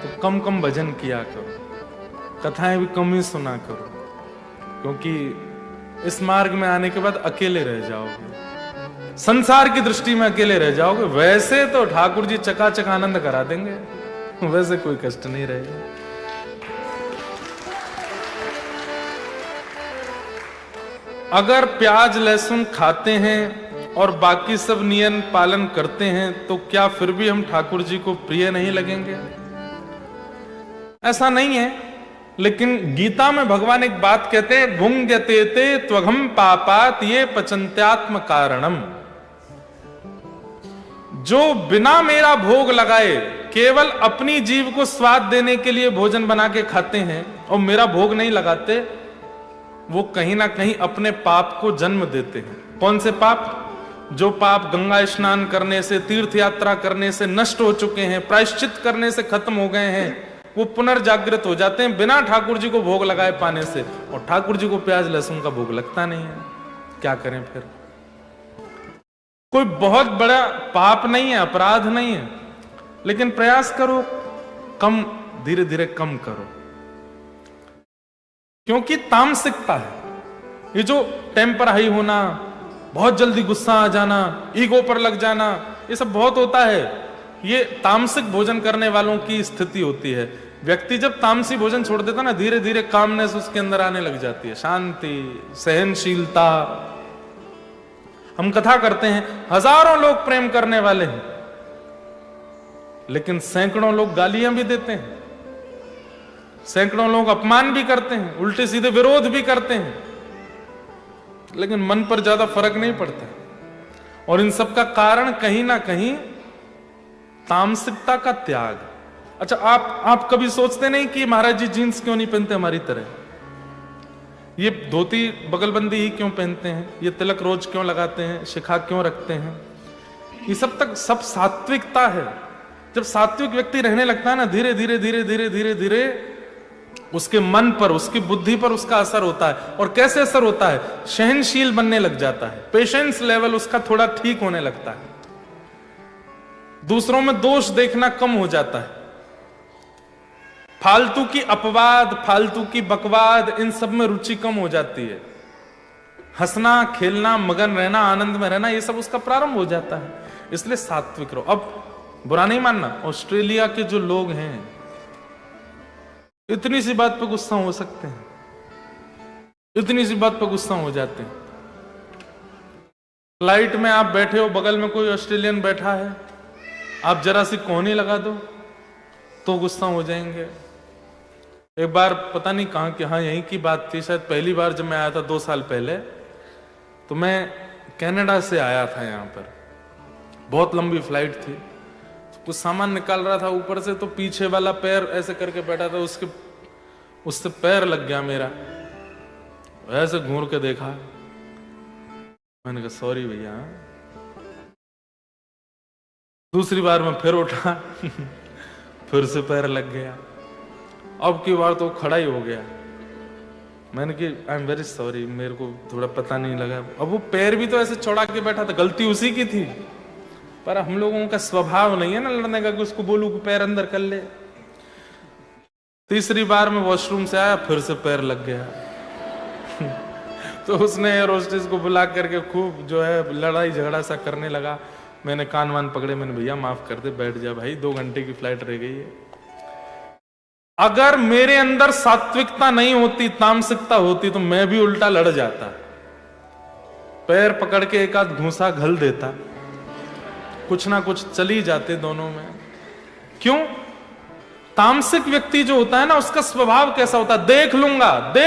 तो कम कम भजन किया करो, कथाएं भी कम ही सुना करो, क्योंकि इस मार्ग में आने के बाद अकेले रह जाओगे, संसार की दृष्टि में अकेले रह जाओगे। वैसे तो ठाकुर जी चकाचक आनंद करा देंगे, वैसे कोई कष्ट नहीं रहेगा। अगर प्याज लहसुन खाते हैं और बाकी सब नियम पालन करते हैं तो क्या फिर भी हम ठाकुर जी को प्रिय नहीं लगेंगे? ऐसा नहीं है, लेकिन गीता में भगवान एक बात कहते हैं, भुंगते त्वघम पापात ये पचंत्यात्म कारणम। जो बिना मेरा भोग लगाए केवल अपनी जीव को स्वाद देने के लिए भोजन बना के खाते हैं और मेरा भोग नहीं लगाते, वो कहीं ना कहीं अपने पाप को जन्म देते हैं। कौन से पाप? जो पाप गंगा स्नान करने से, तीर्थ यात्रा करने से नष्ट हो चुके हैं, प्रायश्चित करने से खत्म हो गए हैं, वो पुनर्जागृत हो जाते हैं बिना ठाकुर जी को भोग लगाए पाने से। और ठाकुर जी को प्याज लहसुन का भोग लगता नहीं है, क्या करें फिर? कोई बहुत बड़ा पाप नहीं है, अपराध नहीं है, लेकिन प्रयास करो कम, धीरे धीरे कम करो। क्योंकि तामसिकता है, ये जो टेम्पर हाई होना, बहुत जल्दी गुस्सा आ जाना, ईगो पर लग जाना, ये सब बहुत होता है। ये तामसिक भोजन करने वालों की स्थिति होती है। व्यक्ति जब तामसी भोजन छोड़ देता ना, धीरे धीरे कामनेस उसके अंदर आने लग जाती है, शांति, सहनशीलता। हम कथा करते हैं, हजारों लोग प्रेम करने वाले हैं, लेकिन सैकड़ों लोग गालियां भी देते हैं, सैकड़ों लोग अपमान भी करते हैं, उल्टे सीधे विरोध भी करते हैं, लेकिन मन पर ज्यादा फर्क नहीं पड़ता। और इन सब का कारण कहीं ना कहीं तामसिकता का त्याग। अच्छा, आप कभी सोचते नहीं कि महाराज जी जीन्स क्यों नहीं पहनते हमारी तरह? ये धोती बगलबंदी ही क्यों पहनते हैं? ये तिलक रोज क्यों लगाते हैं? शिखा क्यों रखते हैं? ये सब सात्विकता है। जब सात्विक व्यक्ति रहने लगता है ना, धीरे धीरे धीरे धीरे धीरे धीरे उसके मन पर, उसकी बुद्धि पर उसका असर होता है। और कैसे असर होता है? सहनशील बनने लग जाता है, पेशेंस लेवल उसका थोड़ा ठीक होने लगता है, दूसरों में दोष देखना कम हो जाता है, फालतू की अपवाद, फालतू की बकवाद, इन सब में रुचि कम हो जाती है। हंसना, खेलना, मगन रहना, आनंद में रहना, ये सब उसका प्रारंभ हो जाता है। इसलिए सात्विक रहो। अब बुरा नहीं मानना, ऑस्ट्रेलिया के जो लोग हैं इतनी सी बात पे गुस्सा हो सकते हैं, इतनी सी बात पे गुस्सा हो जाते हैं। फ्लाइट में आप बैठे हो, बगल में कोई ऑस्ट्रेलियन बैठा है, आप जरा सी कोहनी लगा दो तो गुस्सा हो जाएंगे। एक बार पता नहीं कहां कि, हाँ यहीं की बात थी, शायद पहली बार जब मैं आया था 2 साल पहले, तो मैं कनाडा से आया था यहाँ पर, बहुत लंबी फ्लाइट थी, कुछ सामान निकाल रहा था ऊपर से, तो पीछे वाला पैर ऐसे करके बैठा था, उससे पैर लग गया मेरा, ऐसे घूर के देखा, मैंने कहा सॉरी भैया। दूसरी बार मैं फिर उठा फिर से पैर लग गया, अब की बार तो खड़ा ही हो गया। मैंने कि आई एम वेरी सॉरी, मेरे को थोड़ा पता नहीं लगा। अब वो पैर भी तो ऐसे चौड़ा के बैठा था, गलती उसी की थी, पर हम लोगों का स्वभाव नहीं है ना लड़ने का कि उसको बोलूं कि पैर अंदर कर ले। तीसरी बार मैं वॉशरूम से आया, फिर से पैर लग गया तो उसने एयर होस्टेस को बुला करके खूब जो है लड़ाई झगड़ा सा करने लगा। मैंने कान वान पकड़े, मैंने भैया माफ कर दे, बैठ जा भाई, 2 घंटे की फ्लाइट रह गई है। अगर मेरे अंदर सात्विकता नहीं होती, तामसिकता होती, तो मैं भी उल्टा लड़ जाता, पैर पकड़ के एक आध घूंसा घल देता, कुछ ना कुछ चली जाते दोनों में। क्यों? तामसिक व्यक्ति जो होता है ना, उसका स्वभाव कैसा होता है? देख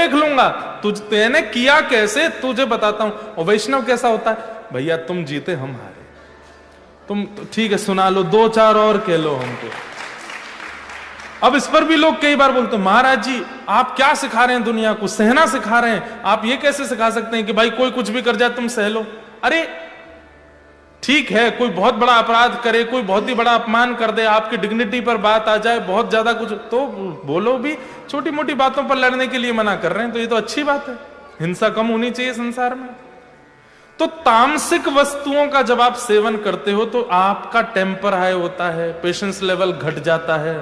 लूंगा तुझने किया कैसे, तुझे बताता हूं। और वैष्णव कैसा होता है? भैया तुम जीते हम हारे, तुम ठीक है सुना लो, 2-4 और कह लो हमको। अब इस पर भी लोग कई बार बोलते हैं, महाराज जी आप क्या सिखा रहे हैं दुनिया को? सहना सिखा रहे हैं आप। ये कैसे सिखा सकते हैं कि भाई कोई कुछ भी कर जाए तुम सह लो? अरे ठीक है, कोई बहुत बड़ा अपराध करे, कोई बहुत ही बड़ा अपमान कर दे, आपकी डिग्निटी पर बात आ जाए, बहुत ज्यादा कुछ, तो बोलो भी। छोटी मोटी बातों पर लड़ने के लिए मना कर रहे हैं तो ये तो अच्छी बात है, हिंसा कम होनी चाहिए संसार में। तो तामसिक वस्तुओं का जब आप सेवन करते हो तो आपका टेम्पर हाई होता है, पेशेंस लेवल घट जाता है,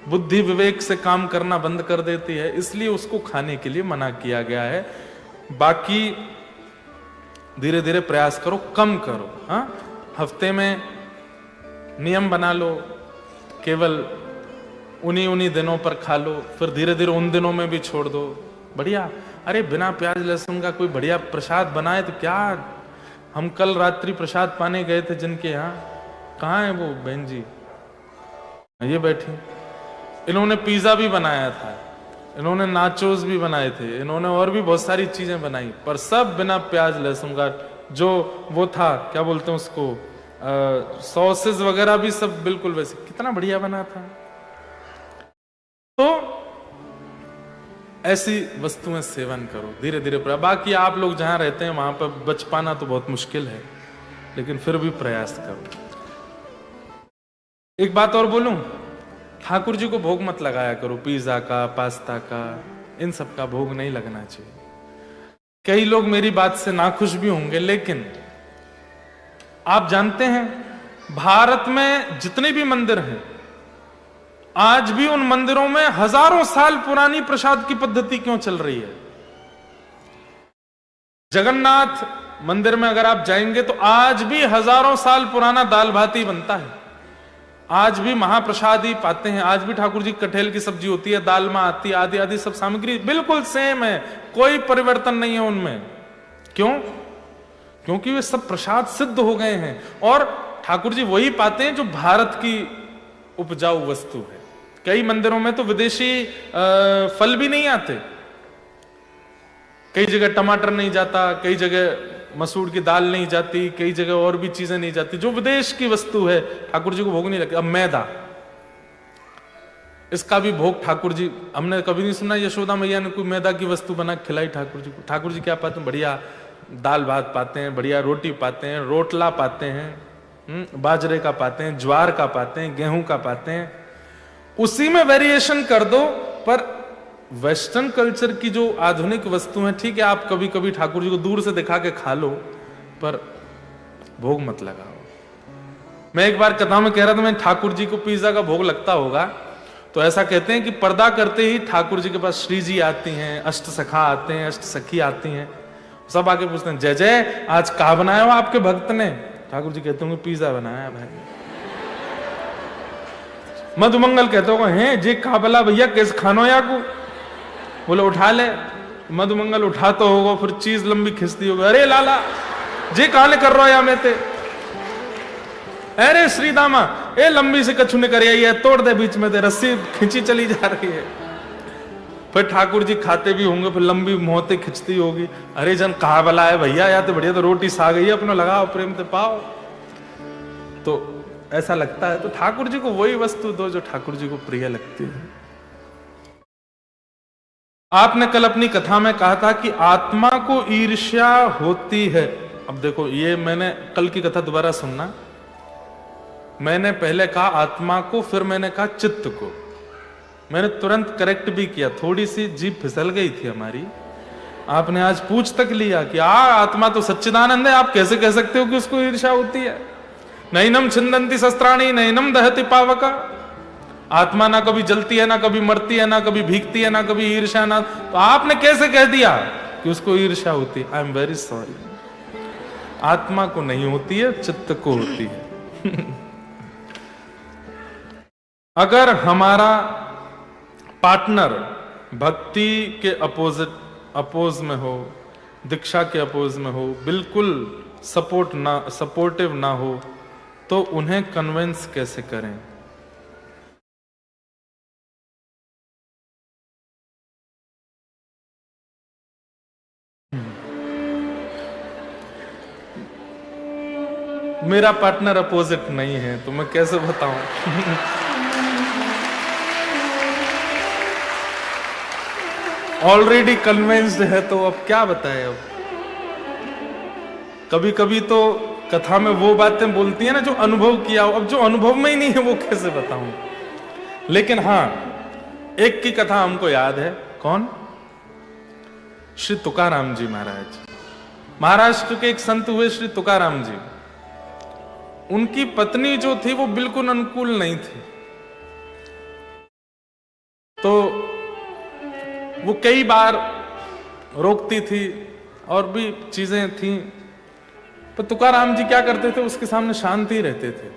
बुद्धि विवेक से काम करना बंद कर देती है, इसलिए उसको खाने के लिए मना किया गया है। बाकी धीरे धीरे प्रयास करो, कम करो। हाँ, हफ्ते में नियम बना लो, केवल उन्हीं दिनों पर खा लो, फिर धीरे धीरे उन दिनों में भी छोड़ दो। बढ़िया। अरे बिना प्याज लहसुन का कोई बढ़िया प्रसाद बनाए तो क्या। हम कल रात्रि प्रसाद पाने गए थे जिनके यहाँ, कहाँ है वो बहन जी, ये बैठी, इन्होंने पिज्जा भी बनाया था, इन्होंने नाचोस भी बनाए थे, इन्होंने और भी बहुत सारी चीजें बनाई, पर सब बिना प्याज लहसुन का। जो वो था, क्या बोलते हैं उसको, सॉसेस वगैरह भी सब बिल्कुल वैसे, कितना बढ़िया बना था। तो ऐसी वस्तुएं सेवन करो धीरे धीरे। बाकी आप लोग जहां रहते हैं वहां पर बच पाना तो बहुत मुश्किल है, लेकिन फिर भी प्रयास करो। एक बात और बोलूं, ठाकुर जी को भोग मत लगाया करो, पिज्जा का, पास्ता का, इन सब का भोग नहीं लगना चाहिए। कई लोग मेरी बात से नाखुश भी होंगे, लेकिन आप जानते हैं भारत में जितने भी मंदिर हैं, आज भी उन मंदिरों में हजारों साल पुरानी प्रसाद की पद्धति क्यों चल रही है। जगन्नाथ मंदिर में अगर आप जाएंगे तो आज भी हजारों साल पुराना दाल भात ही बनता है, आज भी महाप्रसाद ही पाते हैं, आज भी ठाकुर जी कटहल की सब्जी होती है, दाल में आती, आदि आदि सब सामग्री बिल्कुल सेम है, कोई परिवर्तन नहीं है उनमें। क्यों? क्योंकि वे सब प्रसाद सिद्ध हो गए हैं और ठाकुर जी वही पाते हैं जो भारत की उपजाऊ वस्तु है। कई मंदिरों में तो विदेशी फल भी नहीं आते, कई जगह टमाटर नहीं जाता, कई जगह मसूर की दाल नहीं जाती, कई जगह और भी चीजें नहीं जाती जो विदेश की वस्तु है, ठाकुर जी को भोग नहीं लगती। अब मैदा, इसका भी भोग ठाकुर जी, हमने कभी नहीं सुना यशोदा मैया ने कोई मैदा की वस्तु बना खिलाई ठाकुर जी को। ठाकुर जी क्या पाते हैं? बढ़िया दाल भात पाते हैं, बढ़िया रोटी पाते हैं, रोटला पाते हैं, बाजरे का पाते हैं, ज्वार का पाते हैं, गेहूं का पाते हैं। उसी में वेरिएशन कर दो, पर वेस्टर्न कल्चर की जो आधुनिक वस्तु है, ठीक है आप कभी कभी ठाकुर जी को दूर से दिखा के खा लो, पर भोग मत लगाओ। मैं एक बार कथा में कह रहा था, मैं ठाकुर जी को पिज्जा का भोग लगता होगा, तो ऐसा कहते हैं कि पर्दा करते ही ठाकुर जी के पास श्री जी आती हैं, अष्ट सखा आते हैं, अष्ट सखी आती हैं, सब आके पूछते हैं जय जय आज क्या बनाया हो आपके भक्त ने? ठाकुर जी कहते होंगे पिज्जा बनाया भाई। मधुमंगल कहते हो हैं जे काबला भैया कैसे खानो या को? बोले उठा ले। मधुमंगल उठाता होगा, फिर चीज लंबी खिंचती होगी, अरे लाला जे काने कर रहा या मैं ते, अरे श्रीदामा ए लंबी से कछु ने कर है, तोड़ दे बीच में, रस्सी खींची चली जा रही है। फिर ठाकुर जी खाते भी होंगे, फिर लंबी मोहते खिंचती होगी, अरे जन कहा बला है भैया, या तो बढ़िया तो रोटी सा गई है, अपना लगाओ प्रेम से पाओ। तो ऐसा लगता है, तो ठाकुर जी को वही वस्तु दो जो ठाकुर जी को प्रिय लगती है। आपने कल अपनी कथा में कहा था कि आत्मा को ईर्ष्या होती है। अब देखो, ये मैंने कल की कथा दोबारा सुनना, मैंने पहले कहा आत्मा को, फिर मैंने कहा चित्त को। मैंने तुरंत करेक्ट भी किया, थोड़ी सी जीभ फिसल गई थी हमारी। आपने आज पूछ तक लिया कि आत्मा तो सच्चिदानंद है, आप कैसे कह सकते हो कि उसको ईर्ष्या होती है? नैनम छिंदंती शस्त्राणी नैनम दहति पावका। आत्मा ना कभी जलती है, ना कभी मरती है, ना कभी भीगती है, ना कभी ईर्ष्या, ना, तो आपने कैसे कह दिया कि उसको ईर्ष्या होती है? आई एम वेरी सॉरी, आत्मा को नहीं होती है, चित्त को होती है। अगर हमारा पार्टनर भक्ति के अपोज में हो, दीक्षा के अपोज में हो, बिल्कुल सपोर्टिव ना हो, तो उन्हें कन्विंस कैसे करें? मेरा पार्टनर अपोजिट नहीं है, तो मैं कैसे बताऊं? ऑलरेडी कन्विंस्ड है, तो अब क्या बताएं? अब कभी कभी तो कथा में वो बातें बोलती है ना जो अनुभव किया हो, अब जो अनुभव में ही नहीं है वो कैसे बताऊं? लेकिन हाँ, एक की कथा हमको याद है। कौन? श्री तुकाराम जी महाराज। महाराष्ट्र के एक संत हुए श्री तुकाराम जी। उनकी पत्नी जो थी वो बिल्कुल अनुकूल नहीं थी, तो वो कई बार रोकती थी और भी चीजें थी, पर तुकाराम जी क्या करते थे, उसके सामने शांत ही रहते थे।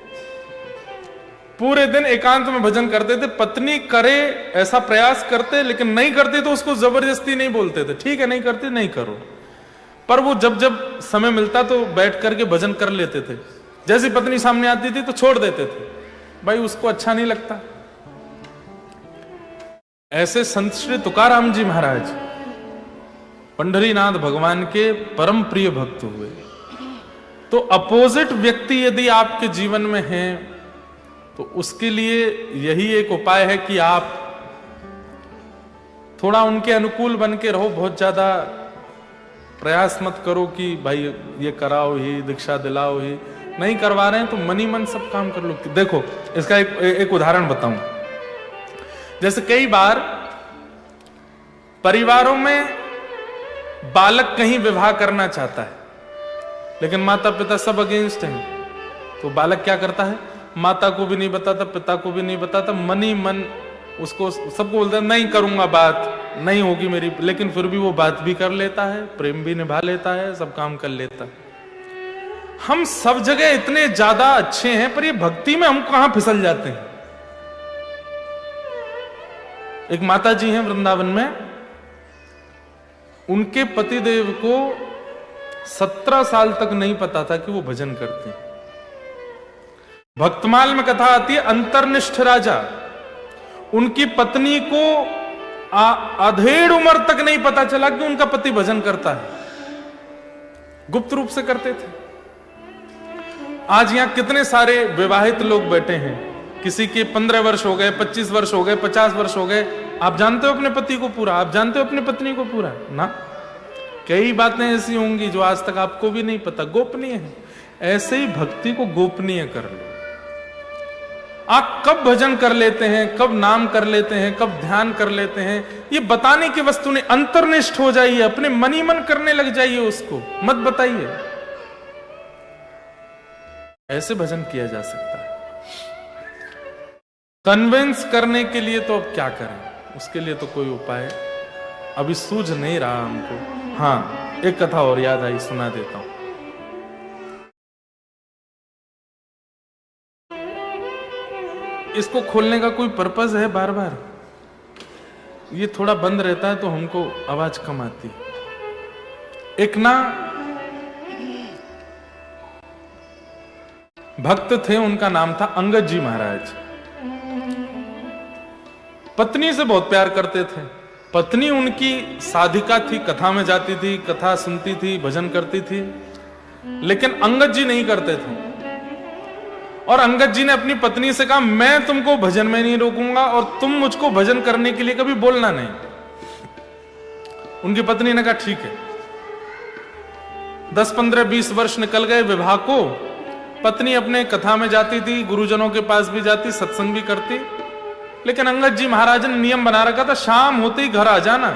पूरे दिन एकांत में भजन करते थे। पत्नी करे ऐसा प्रयास करते, लेकिन नहीं करते तो उसको जबरदस्ती नहीं बोलते थे, ठीक है नहीं करते नहीं करो, पर वो जब जब समय मिलता तो बैठ करके भजन कर लेते थे। जैसी पत्नी सामने आती थी तो छोड़ देते थे, भाई उसको अच्छा नहीं लगता। ऐसे संत श्री तुकाराम जी महाराज पंढरीनाथ भगवान के परम प्रिय भक्त हुए। तो अपोजिट व्यक्ति यदि आपके जीवन में है तो उसके लिए यही एक उपाय है कि आप थोड़ा उनके अनुकूल बन के रहो। बहुत ज्यादा प्रयास मत करो कि भाई ये कराओ ही, दीक्षा दिलाओ ही। नहीं करवा रहे हैं तो मन ही मन सब काम कर लो। देखो इसका एक उदाहरण बताऊं। जैसे कई बार परिवारों में बालक कहीं विवाह करना चाहता है, लेकिन माता पिता सब अगेंस्ट हैं, तो बालक क्या करता है, माता को भी नहीं बताता, पिता को भी नहीं बताता, मन ही मन उसको सबको बोलता है नहीं करूंगा, बात नहीं होगी मेरी, लेकिन फिर भी वो बात भी कर लेता है, प्रेम भी निभा लेता है, सब काम कर लेता है। हम सब जगह इतने ज्यादा अच्छे हैं, पर ये भक्ति में हम कहां फिसल जाते हैं। एक माता जी हैं वृंदावन में, उनके पतिदेव को 17 साल तक नहीं पता था कि वो भजन करते हैं। भक्तमाल में कथा आती है, अंतर्निष्ठ राजा, उनकी पत्नी को अधेड़ उम्र तक नहीं पता चला कि उनका पति भजन करता है, गुप्त रूप से करते थे। आज यहां कितने सारे विवाहित लोग बैठे हैं, किसी के 15 वर्ष हो गए, 25 वर्ष हो गए, 50 वर्ष हो गए, आप जानते हो अपने पति को पूरा, आप जानते हो अपनी पत्नी को पूरा ना। कई बातें ऐसी होंगी जो आज तक आपको भी नहीं पता, गोपनीय है। ऐसे ही भक्ति को गोपनीय कर लो। आप कब भजन कर लेते हैं, कब नाम कर लेते हैं, कब ध्यान कर लेते हैं, ये बताने की वस्तु नहीं। अंतर्निष्ठ हो जाइए, अपने मन ही मन करने लग जाइए, उसको मत बताइए। ऐसे भजन किया जा सकता है। कन्विंस करने के लिए तो अब क्या करें, उसके लिए तो कोई उपाय अभी सूझ नहीं रहा हमको। हाँ, एक कथा और याद आई, सुना देता हूं। इसको खोलने का कोई पर्पस है, बार बार ये थोड़ा बंद रहता है तो हमको आवाज कम आती। एक ना भक्त थे, उनका नाम था अंगद जी महाराज। पत्नी से बहुत प्यार करते थे। पत्नी उनकी साधिका थी, कथा में जाती थी, कथा सुनती थी, भजन करती थी, लेकिन अंगद जी नहीं करते थे। और अंगद जी ने अपनी पत्नी से कहा, मैं तुमको भजन में नहीं रोकूंगा और तुम मुझको भजन करने के लिए कभी बोलना नहीं। उनकी पत्नी ने कहा ठीक है। 10, 15, 20 वर्ष निकल गए विवाह को। पत्नी अपने कथा में जाती थी, गुरुजनों के पास भी जाती, सत्संग भी करती, लेकिन अंगद जी महाराज ने नियम बना रखा था, शाम होते ही घर आ जाना,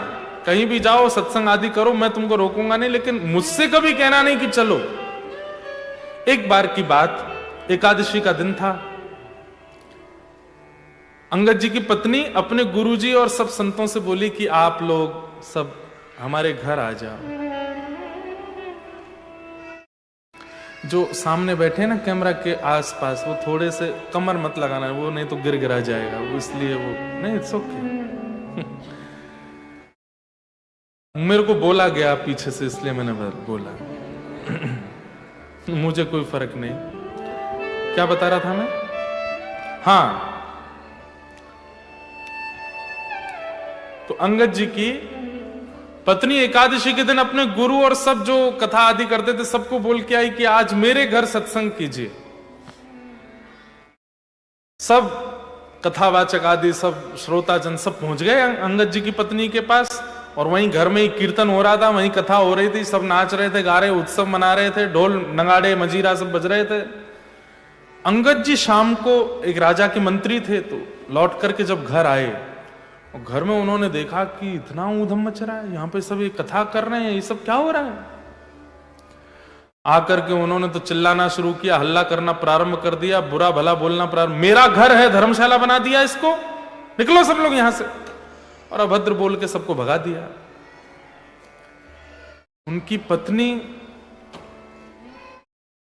कहीं भी जाओ सत्संग आदि करो, मैं तुमको रोकूंगा नहीं, लेकिन मुझसे कभी कहना नहीं कि चलो। एक बार की बात, एकादशी का दिन था। अंगद जी की पत्नी अपने गुरुजी और सब संतों से बोली कि आप लोग सब हमारे घर आ जाओ। जो सामने बैठे ना कैमरा के आसपास, वो थोड़े से कमर मत लगाना, वो नहीं तो गिर गिरा जाएगा, वो इसलिए वो नहीं, इट्स ओके। मेरे को बोला गया पीछे से, इसलिए मैंने बोला। मुझे कोई फर्क नहीं। क्या बता रहा था मैं? हाँ, तो अंगद जी की पत्नी एकादशी के दिन अपने गुरु और सब जो कथा आदि करते थे सबको बोल के आई कि आज मेरे घर सत्संग कीजिए। सब कथावाचक आदि सब श्रोताजन सब पहुंच गए अंगद जी की पत्नी के पास, और वहीं घर में ही कीर्तन हो रहा था, वहीं कथा हो रही थी, सब नाच रहे थे, गा रहे, उत्सव मना रहे थे, ढोल नगाड़े मजीरा सब बज रहे थे। अंगद जी शाम को, एक राजा के मंत्री थे, तो लौट करके जब घर आए और घर में उन्होंने देखा कि इतना ऊधम मच रहा है, यहाँ पे सब ये कथा कर रहे हैं, ये सब क्या हो रहा है। आकर के उन्होंने तो चिल्लाना शुरू किया, हल्ला करना प्रारंभ कर दिया, बुरा भला बोलना प्रारंभ, मेरा घर है धर्मशाला बना दिया इसको, निकलो सब लोग यहां से, और अभद्र बोल के सबको भगा दिया। उनकी पत्नी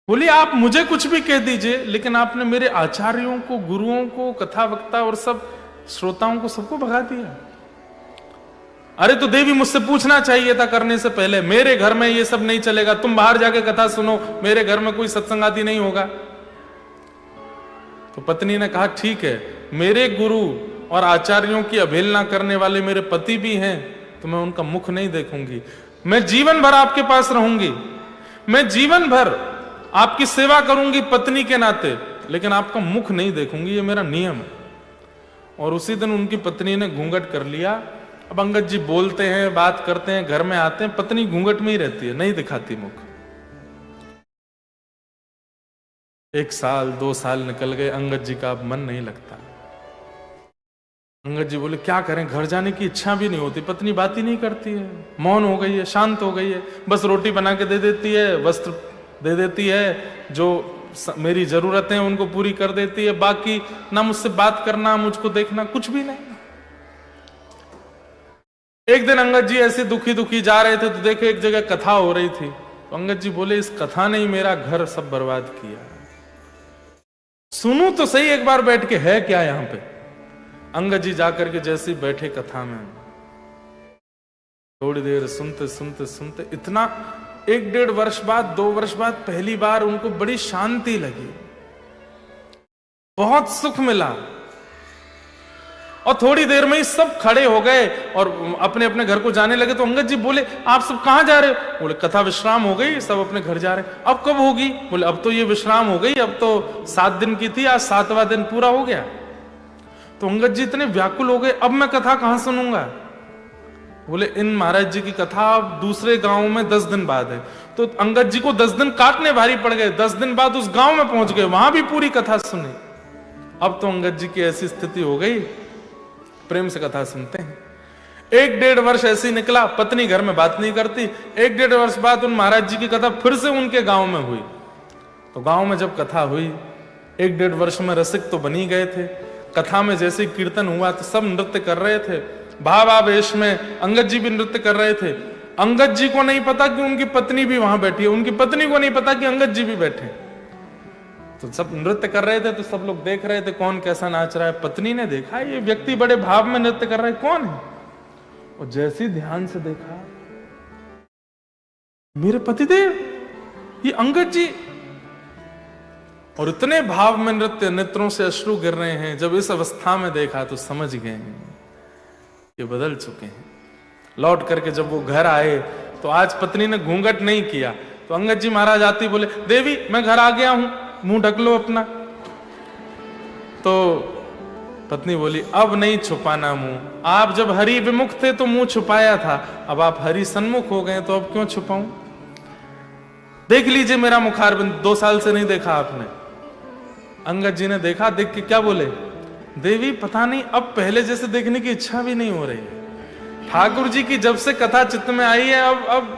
बोली, आप मुझे कुछ भी कह दीजिए, लेकिन आपने मेरे आचार्यों को, गुरुओं को, कथा वक्ता और सब श्रोताओं को सबको भगा दिया। अरे तो देवी मुझसे पूछना चाहिए था करने से पहले, मेरे घर में ये सब नहीं चलेगा, तुम बाहर जाके कथा सुनो, मेरे घर में कोई सत्संग आदि नहीं होगा। तो पत्नी ने कहा ठीक है, मेरे गुरु और आचार्यों की अवहेलना करने वाले मेरे पति भी हैं, तो मैं उनका मुख नहीं देखूंगी। मैं जीवन भर आपके पास रहूंगी, मैं जीवन भर आपकी सेवा करूंगी पत्नी के नाते, लेकिन आपका मुख नहीं देखूंगी, ये मेरा नियम है। और उसी दिन उनकी पत्नी ने घूंघट कर लिया। अब अंगद जी बोलते हैं, बात करते हैं, घर में आते हैं, पत्नी घूंघट में ही रहती है, नहीं दिखाती मुख। 1 साल 2 साल निकल गए, अंगद जी का अब मन नहीं लगता। अंगद जी बोले क्या करें, घर जाने की इच्छा भी नहीं होती, पत्नी बात ही नहीं करती है, मौन हो गई है, शांत हो गई है, बस रोटी बना के दे देती है, वस्त्र दे देती है, जो मेरी जरूरतें हैं उनको पूरी कर देती है, बाकी ना मुझसे बात करना, मुझको देखना, कुछ भी नहीं। एक दिन अंगद जी ऐसे दुखी दुखी जा रहे थे तो देखे एक जगह कथा हो रही थी, तो अंगद जी बोले इस कथा ने ही मेरा घर सब बर्बाद किया, सुनूं तो सही एक बार बैठ के, है क्या यहां पे। अंगद जी जाकर के जैसे ही बैठे कथा में, थोड़ी देर सुनते सुनते सुनते, इतना 1-1.5 वर्ष बाद 2 वर्ष बाद पहली बार उनको बड़ी शांति लगी, बहुत सुख मिला। और थोड़ी देर में ही सब खड़े हो गए और अपने अपने घर को जाने लगे। तो अंगद जी बोले आप सब कहां जा रहे हो? बोले कथा विश्राम हो गई, सब अपने घर जा रहे। अब कब होगी? बोले अब तो ये विश्राम हो गई, अब तो 7 दिन की थी, आज 7वां दिन पूरा हो गया। तो अंगद जी इतने व्याकुल हो गए, अब मैं कथा कहां सुनूंगा? बोले इन महाराज जी की कथा अब दूसरे गांव में 10 दिन बाद है। तो अंगद जी को 10 दिन काटने भारी पड़ गए, 10 दिन बाद उस गांव में पहुंच गए, वहां भी पूरी कथा सुनी। अब तो अंगद जी की ऐसी स्थिति हो गई, प्रेम से कथा सुनते हैं। 1-1.5 वर्ष ऐसे ही निकला, पत्नी घर में बात नहीं करती। 1-1.5 वर्ष बाद उन महाराज जी की कथा फिर से उनके गांव में हुई। तो गांव में जब कथा हुई, 1-1.5 वर्ष में रसिक तो बनी गए थे। कथा में जैसे कीर्तन हुआ तो सब नृत्य कर रहे थे, भावावेश में अंगद जी भी नृत्य कर रहे थे। अंगद जी को नहीं पता कि उनकी पत्नी भी वहां बैठी है, उनकी पत्नी को नहीं पता कि अंगद जी भी बैठे। तो सब नृत्य कर रहे थे, तो सब लोग देख रहे थे कौन कैसा नाच रहा है। पत्नी ने देखा ये व्यक्ति बड़े भाव में नृत्य कर रहा है, कौन है? और जैसे ही ध्यान से देखा, मेरे पतिदेव, ये अंगद जी। और इतने भाव में नृत्य, नेत्रों से अश्रु गिर रहे हैं। जब इस अवस्था में देखा तो समझ गए ये बदल चुके हैं। लौट करके जब वो घर आए तो आज पत्नी ने घूंघट नहीं किया। तो अंगद जी महाराज आते बोले देवी मैं घर आ गया हूं, मुंह ढक लो अपना। तो पत्नी बोली अब नहीं छुपाना मुंह, आप जब हरि विमुख थे तो मुंह छुपाया था, अब आप हरि सन्मुख हो गए तो अब क्यों छुपाऊं? देख लीजिए मेरा मुखारबिंद, 2 साल से नहीं देखा आपने। अंगद जी ने देखा, देख के क्या बोले, देवी पता नहीं अब पहले जैसे देखने की इच्छा भी नहीं हो रही है। ठाकुर जी की जब से कथा चित्त में आई है,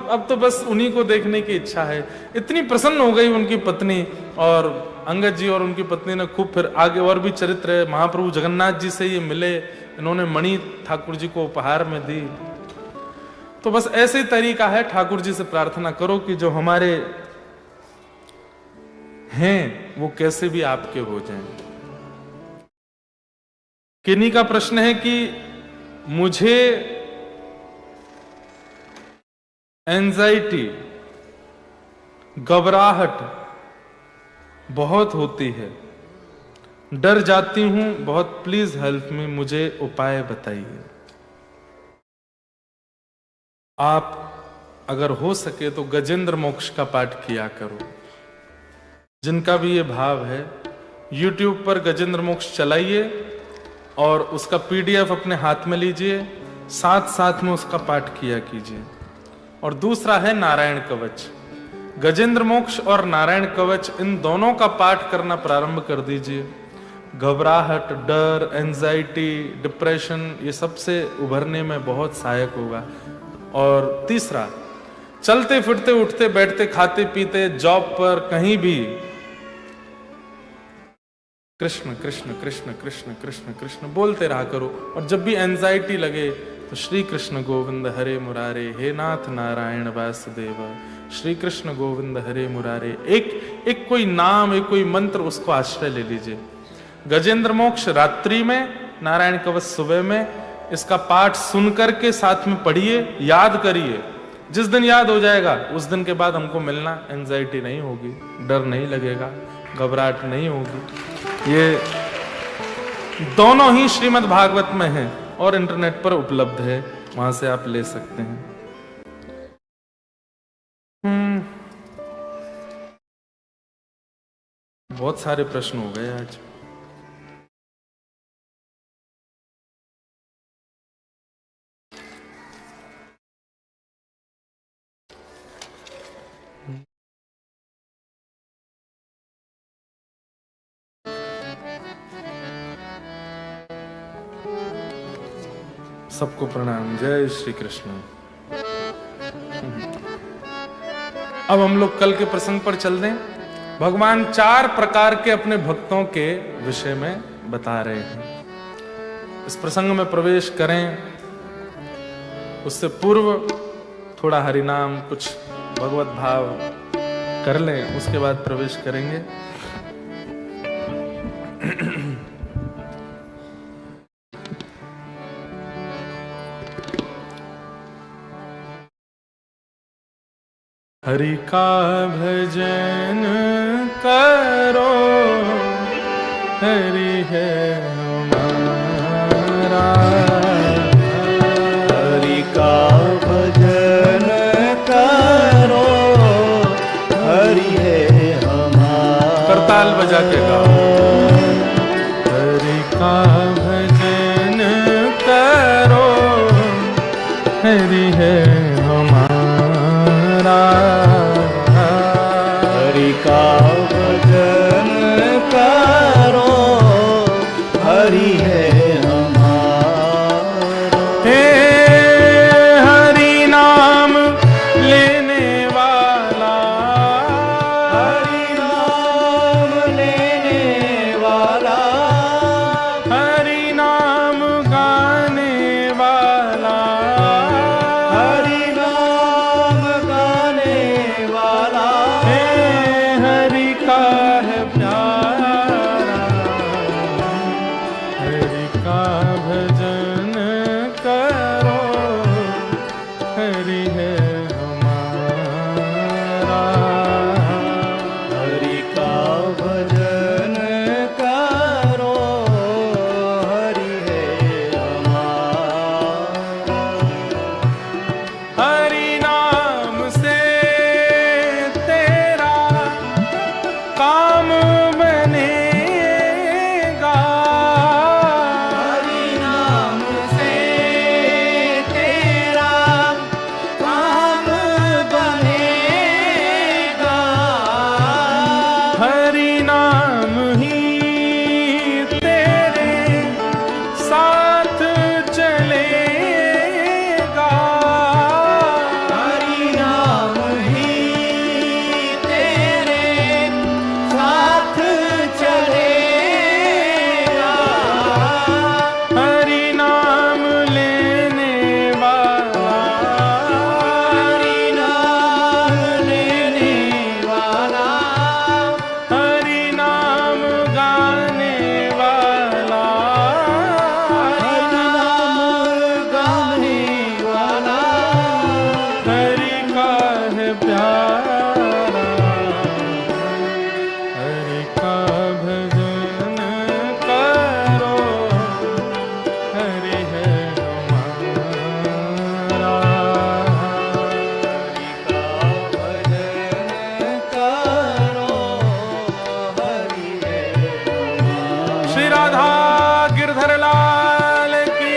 अब तो बस उन्हीं को देखने की इच्छा है। इतनी प्रसन्न हो गई उनकी पत्नी। और अंगद जी और उनकी पत्नी ने खूब फिर आगे और भी चरित्र है। महाप्रभु जगन्नाथ जी से ये मिले, इन्होंने मणि ठाकुर जी को उपहार में दी। तो बस ऐसे ही तरीका है, ठाकुर जी से प्रार्थना करो कि जो हमारे हैं वो कैसे भी आपके हो जाएं। किन्हीं का प्रश्न है कि मुझे एंजाइटी, घबराहट बहुत होती है, डर जाती हूं बहुत, प्लीज हेल्प मी, मुझे उपाय बताइए। आप अगर हो सके तो गजेंद्र मोक्ष का पाठ किया करो। जिनका भी ये भाव है, YouTube पर गजेंद्र मोक्ष चलाइए और उसका PDF अपने हाथ में लीजिए, साथ साथ में उसका पाठ किया कीजिए। और दूसरा है नारायण कवच। गजेंद्र मोक्ष और नारायण कवच, इन दोनों का पाठ करना प्रारंभ कर दीजिए। घबराहट, डर, एंजाइटी, डिप्रेशन, ये सबसे उभरने में बहुत सहायक होगा। और तीसरा, चलते फिरते उठते बैठते खाते पीते जॉब पर कहीं भी कृष्ण कृष्ण कृष्ण कृष्ण कृष्ण कृष्ण बोलते रहा करो। और जब भी एंजाइटी लगे तो श्री कृष्ण गोविंद हरे मुरारे, हे नाथ नारायण वासुदेव, श्री कृष्ण गोविंद हरे मुरारे, एक कोई नाम, एक कोई मंत्र, उसको आश्रय ले लीजिए। गजेंद्र मोक्ष रात्रि में, नारायण कवच सुबह में। इसका पाठ सुन करके साथ में पढ़िए, याद करिए। जिस दिन याद हो जाएगा उस दिन के बाद हमको मिलना, एंजाइटी नहीं होगी, डर नहीं लगेगा, घबराहट नहीं होगी। ये दोनों ही श्रीमद् भागवत में है और इंटरनेट पर उपलब्ध है, वहां से आप ले सकते हैं। बहुत सारे प्रश्न हो गए आज। सबको प्रणाम, जय श्री कृष्ण। अब हम लोग कल के प्रसंग पर चल दें। भगवान 4 प्रकार के अपने भक्तों के विषय में बता रहे हैं। इस प्रसंग में प्रवेश करें उससे पूर्व थोड़ा हरिनाम, कुछ भगवत भाव कर लें, उसके बाद प्रवेश करेंगे। हरि का भजन करो, हरि है हमारा। हरि का भजन करो, हरि है हमारा। करताल बजा के गाओ। हरि का भजन करो, हरि है हमारा। हरि का भजन करो, हरि है हमारा। हे हरि नाम लेने वाला, हरि नाम लेने वाला, हरि नाम गाने वाला, हरि नाम गाने वाला। हे हरि का है प्यारा। हरि का भजन करो, हरि है हमारा। हरि का भजन करो, हरि है हमारा। हरि नाम से तेरा काम बनेगा। हरि नाम से तेरा काम बनेगा। हरि नाम ही तेरे साथ चलेगा। हरि नाम ही तेरे साथ चलेगा। हरि नाम लेने वाला, हरि नाम लेने वाला, हरि नाम गाने वाला, हरि नाम गाने वाला। हरि का है प्यारा। हरि का भजन करो, हरि है हमारा। हरि का भजन करो, हरि है हमारा। श्री राधा गिरधर लाल की।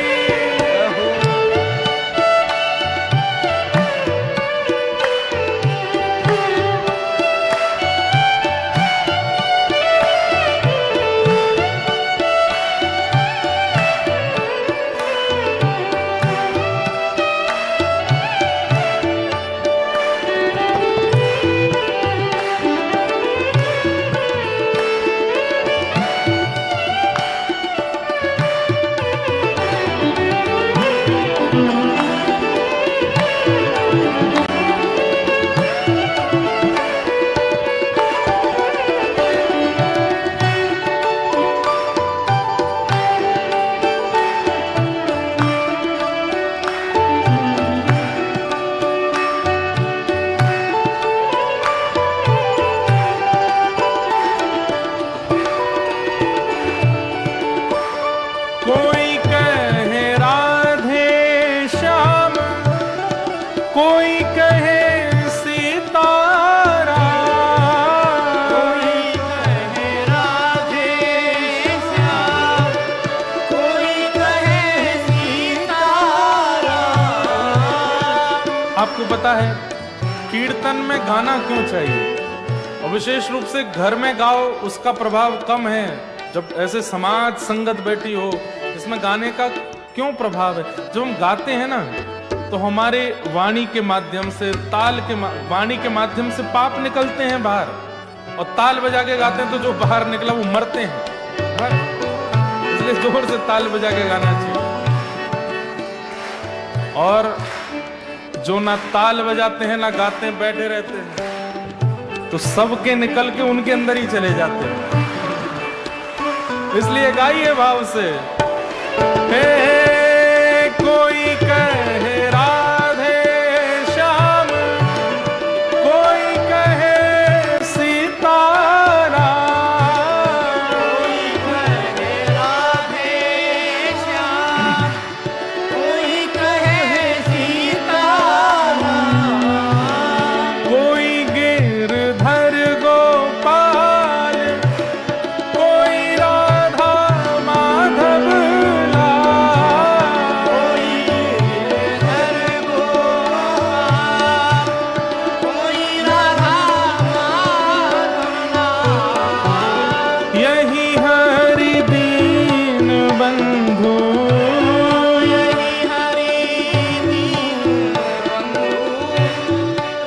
पता है कीर्तन में गाना क्यों चाहिए, और विशेष रूप से घर में गाओ उसका प्रभाव कम है। जब ऐसे समाज संगत बैठी हो इसमें गाने का क्यों प्रभाव है। जब हम गाते हैं ना तो हमारे वाणी के माध्यम से, वाणी के माध्यम से पाप निकलते हैं बाहर, और ताल बजा के गाते हैं तो जो बाहर निकला वो मरते हैं। इसलिए जोर से ताल बजा के गाना चाहिए। और जो ना ताल बजाते हैं ना गाते हैं, बैठे रहते हैं, तो सबके निकल के उनके अंदर ही चले जाते हैं। इसलिए गाइए भाव से। हे कोई कहे राधे श्याम, कोई कहे सीताराम, कोई कहे राधे श्याम, कोई कहे सीताराम, कोई गिरधर गोपाल, कोई राधा माधव लाल, कोई गिरधर गोपाल, कोई राधा माधव लाल। यही हरि दीन बंधु, यही हरि दीन बंधु,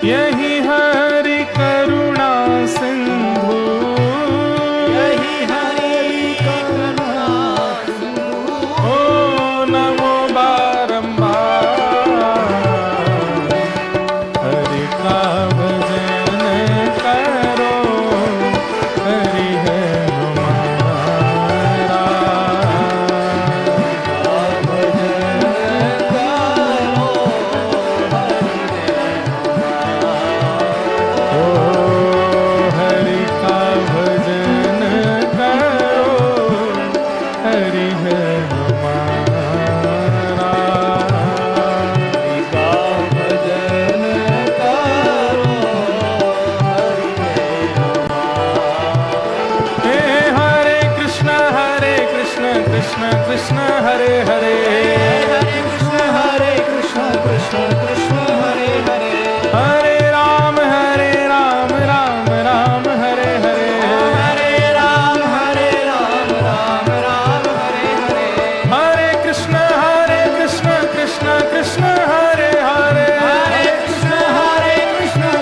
यही हरि करुणा सिंधु, यही हरि करुणा सिंधु। ओ नमो बारंबार हरि का भजन करो, हरि है हमारा। ओ हरि का भजन करो, हरि है हमारा। का भजन करो, हरि है हमारा। हे हरे कृष्ण कृष्ण कृष्ण हरे हरे, हरे कृष्ण कृष्ण कृष्ण हरे हरे, हरे राम राम राम हरे हरे, हरे राम राम राम हरे हरे, हरे कृष्ण कृष्ण कृष्ण हरे हरे, हरे कृष्ण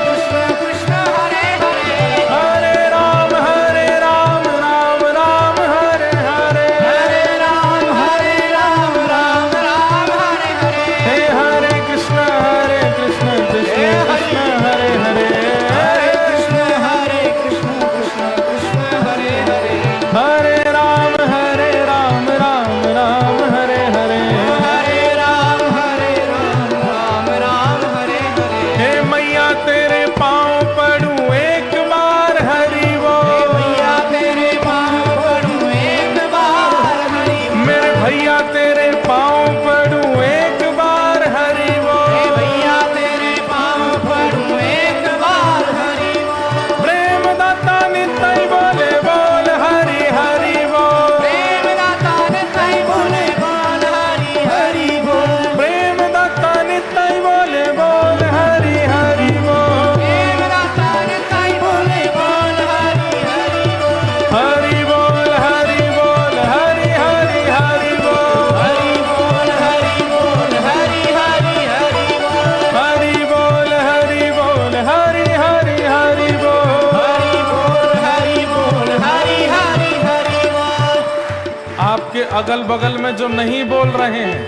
कृष्ण कृष्ण हरे हरे, हरे राम राम राम हरे हरे, हरे राम राम हरे हरे, हे हरे कृष्ण कृष्ण कृष्ण हरे हरे, हरे कृष्ण कृष्ण कृष्ण हरे हरे, हरे राम राम राम हरे हरे, हरे राम राम हरे हरे। हे मैया तेरे पाँव पड़ूं एक बार हरि वो, मैया तेरे पाँव पड़ूं एक बार हरि बोल। मेरे भैया तेरे पाँव पड़ूं एक बार हरि वो, भैया तेरे पाँव पड़ूं एक बार हरि बोल। प्रेम दाता नित्य बोले बोल हरि हरि बोल, प्रेम दाता नित्य बोले बोल हरि हरि बोल। प्रेम दाता नित्य बोले बोल हरि हरि बोल, प्रेम दाता नित्य बोले बोल हरि हरि बोल। हरि बोल हरि बोल हरि हरि हरि बोल, हरि बोल हरि बोल हरि हरि हरि बोल। हरि बोल हरि बोल हरि हरि हरि बोल, हरि बोल हरि बोल हरि हरि हरि बोल। आपके अगल बगल में जो नहीं बोल रहे हैं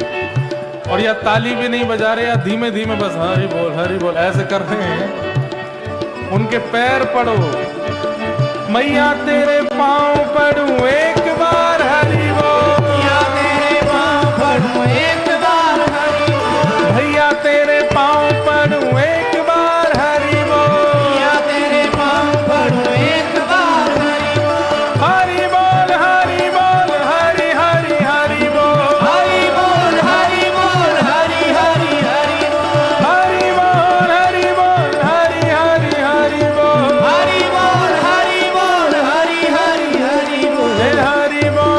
और या ताली भी नहीं बजा रहे या धीमे धीमे बस हरि बोल ऐसे कर रहे हैं, उनके पैर पड़ो। मैया तेरे पाँव पड़ूं एक बार हरि बोल, भैया तेरे पाँव पड़ूं एक बार हरि बोल। भैया तेरे पाँव पड़ूं एक बार हरि बोल, भैया तेरे पाँव पड़ूं एक बार हरि बोल। हरि बोल हरि बोल हरि हरि हरि बोल, हरि बोल हरि बोल हरि हरि हरि बोल। हरि बोल हरि बोल हरि हरि हरि बोल, हरि बोल हरि बोल हरि हरि हरि बोल। हे हरि बोल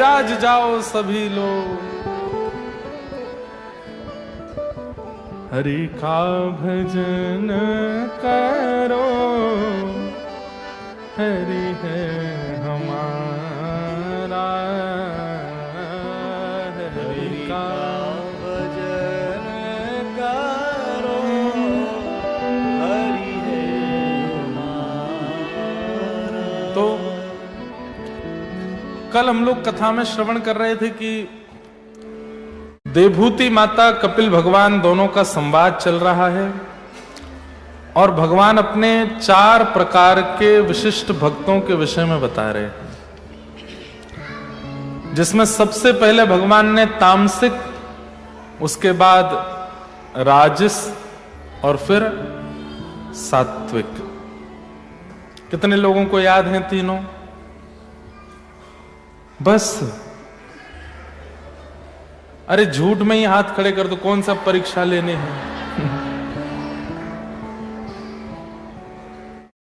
विराज जाओ सभी लोग। हरि का भजन करो, हरि है हमारा, हरि का भजन करो, हरि है हमारा। तो कल हम लोग कथा में श्रवण कर रहे थे कि देवभूति माता कपिल भगवान दोनों का संवाद चल रहा है और भगवान अपने 4 प्रकार के विशिष्ट भक्तों के विषय में बता रहे हैं, जिसमें सबसे पहले भगवान ने तामसिक, उसके बाद राजस और फिर सात्विक। कितने लोगों को याद हैं तीनों? बस अरे झूठ में ही हाथ खड़े कर दो, कौन सा परीक्षा लेने हैं।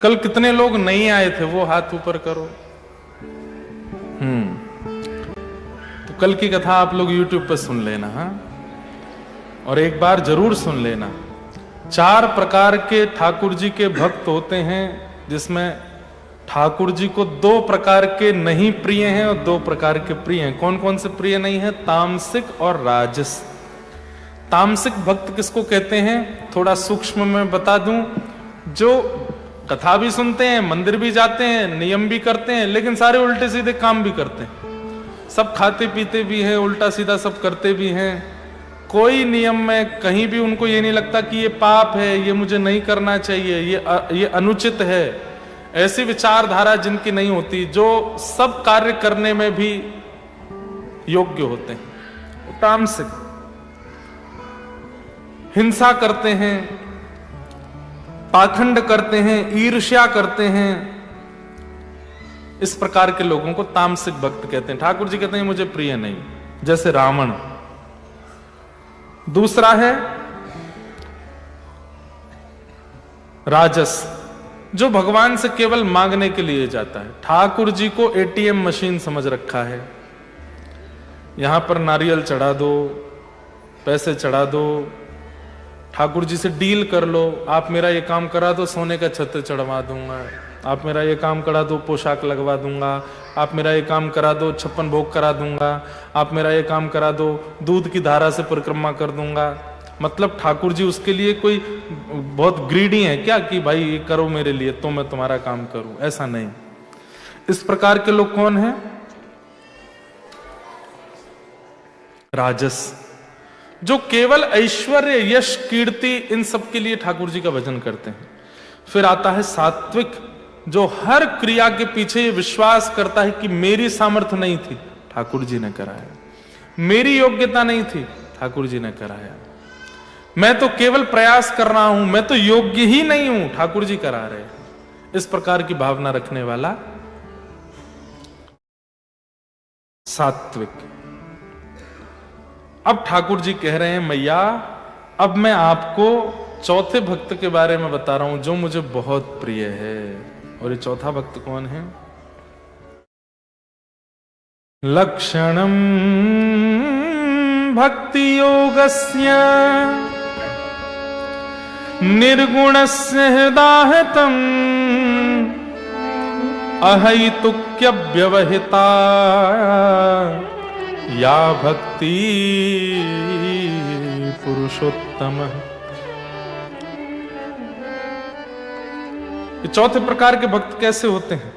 कल कितने लोग नहीं आए थे वो हाथ ऊपर करो। तो कल की कथा आप लोग YouTube पे सुन लेना, हाँ, और एक बार जरूर सुन लेना। 4 प्रकार के ठाकुर जी के भक्त होते हैं, जिसमें ठाकुर जी को 2 प्रकार के नहीं प्रिय हैं और 2 प्रकार के प्रिय हैं। कौन कौन से प्रिय नहीं है? तामसिक और राजस। तामसिक भक्त किसको कहते हैं थोड़ा सूक्ष्म में बता दूं। जो कथा भी सुनते हैं, मंदिर भी जाते हैं, नियम भी करते हैं, लेकिन सारे उल्टे सीधे काम भी करते हैं। सब खाते पीते भी हैं, उल्टा सीधा सब करते भी हैं। कोई नियम में कहीं भी उनको ये नहीं लगता कि ये पाप है, ये मुझे नहीं करना चाहिए, ये अनुचित है। ऐसी विचारधारा जिनकी नहीं होती, जो सब कार्य करने में भी योग्य होते हैं। तामसिक हिंसा करते हैं, पाखंड करते हैं, ईर्ष्या करते हैं। इस प्रकार के लोगों को तामसिक भक्त कहते हैं। ठाकुर जी कहते हैं मुझे प्रिय नहीं, जैसे रावण। दूसरा है राजस, जो भगवान से केवल मांगने के लिए जाता है। ठाकुर जी को ATM मशीन समझ रखा है। यहां पर नारियल चढ़ा दो, पैसे चढ़ा दो, ठाकुर जी से डील कर लो। आप मेरा ये काम करा दो, सोने का छत्र चढ़वा दूंगा। आप मेरा ये काम करा दो, पोशाक लगवा दूंगा। आप मेरा ये काम करा दो, 56 भोग करा दूंगा। आप मेरा ये काम करा दो, दूध की धारा से परिक्रमा कर दूंगा। मतलब ठाकुर जी उसके लिए कोई बहुत ग्रीडी है क्या कि भाई ये करो मेरे लिए तो मैं तुम्हारा काम करूं? ऐसा नहीं। इस प्रकार के लोग कौन हैं? राजस, जो केवल ऐश्वर्य, यश, कीर्ति, इन सब के लिए ठाकुर जी का भजन करते हैं। फिर आता है सात्विक, जो हर क्रिया के पीछे ये विश्वास करता है कि मेरी सामर्थ्य नहीं थी, ठाकुर जी ने कराया। मेरी योग्यता नहीं थी, ठाकुर जी ने कराया। मैं तो केवल प्रयास कर रहा हूं, मैं तो योग्य ही नहीं हूं, ठाकुर जी करा रहे। इस प्रकार की भावना रखने वाला सात्विक। अब ठाकुर जी कह रहे हैं मैया, अब मैं आपको चौथे भक्त के बारे में बता रहा हूं जो मुझे बहुत प्रिय है। और ये चौथा भक्त कौन है? लक्षणम भक्ति योगस्य निर्गुणस्य हृदाहतम अहैतुक्य व्यवहिता या भक्ति पुरुषोत्तम। ये चौथे प्रकार के भक्त कैसे होते हैं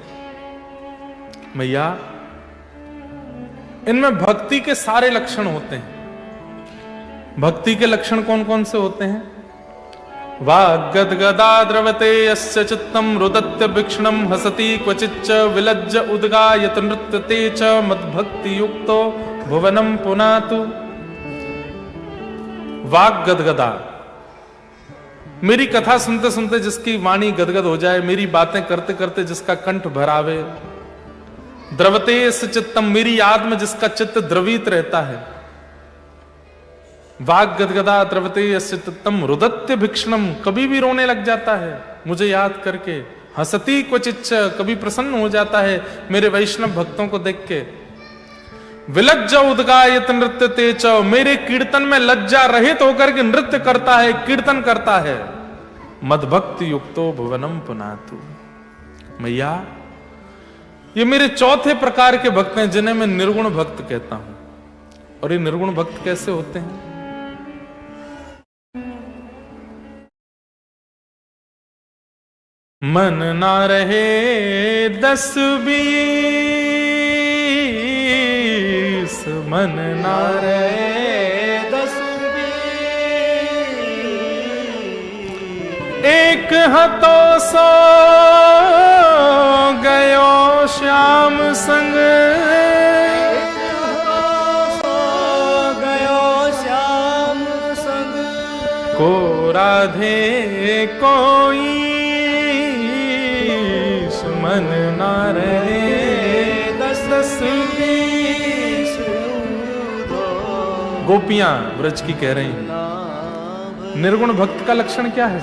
मैया? इनमें भक्ति के सारे लक्षण होते हैं। भक्ति के लक्षण कौन कौन से होते हैं? वाग्गद्गदा द्रवते यस्य चित्तम रुदत्य वीक्षणम हसति क्वचिच्च विलज्ज उद्गायत नृत्यते च मद्भक्ति युक्तो भुवनम पुनातु। वाग्गद्गदा, मेरी कथा सुनते सुनते जिसकी वाणी गदगद हो जाए, मेरी बातें करते करते जिसका कंठ भरावे। द्रवते यस्य चित्तम, मेरी याद में जिसका चित्त द्रवित रहता है। वाग गदगदा द्रवते यस्य चित्तम रुदत्य भिक्षणम, कभी भी रोने लग जाता है मुझे याद करके। हसती क्वचिच्च, कभी प्रसन्न हो जाता है मेरे वैष्णव भक्तों को देख के। विलज्ज उद्गायत नृत्य तेज, मेरे कीर्तन में लज्जा रहित होकर के नृत्य करता है, कीर्तन करता है। मदभक्ति युक्तो भुवनम पुनातु। मैया, ये मेरे चौथे प्रकार के भक्त हैं जिन्हें मैं निर्गुण भक्त कहता हूं। और ये निर्गुण भक्त कैसे होते हैं? मन ना रहे 10-20, मन ना रहे 10-20, एक हतो सो गयो श्याम संग, गयो श्याम संग, को राधे कोई मन ना रहे 10-20। गोपियां ब्रज की कह रही हैं, निर्गुण भक्त का लक्षण क्या है?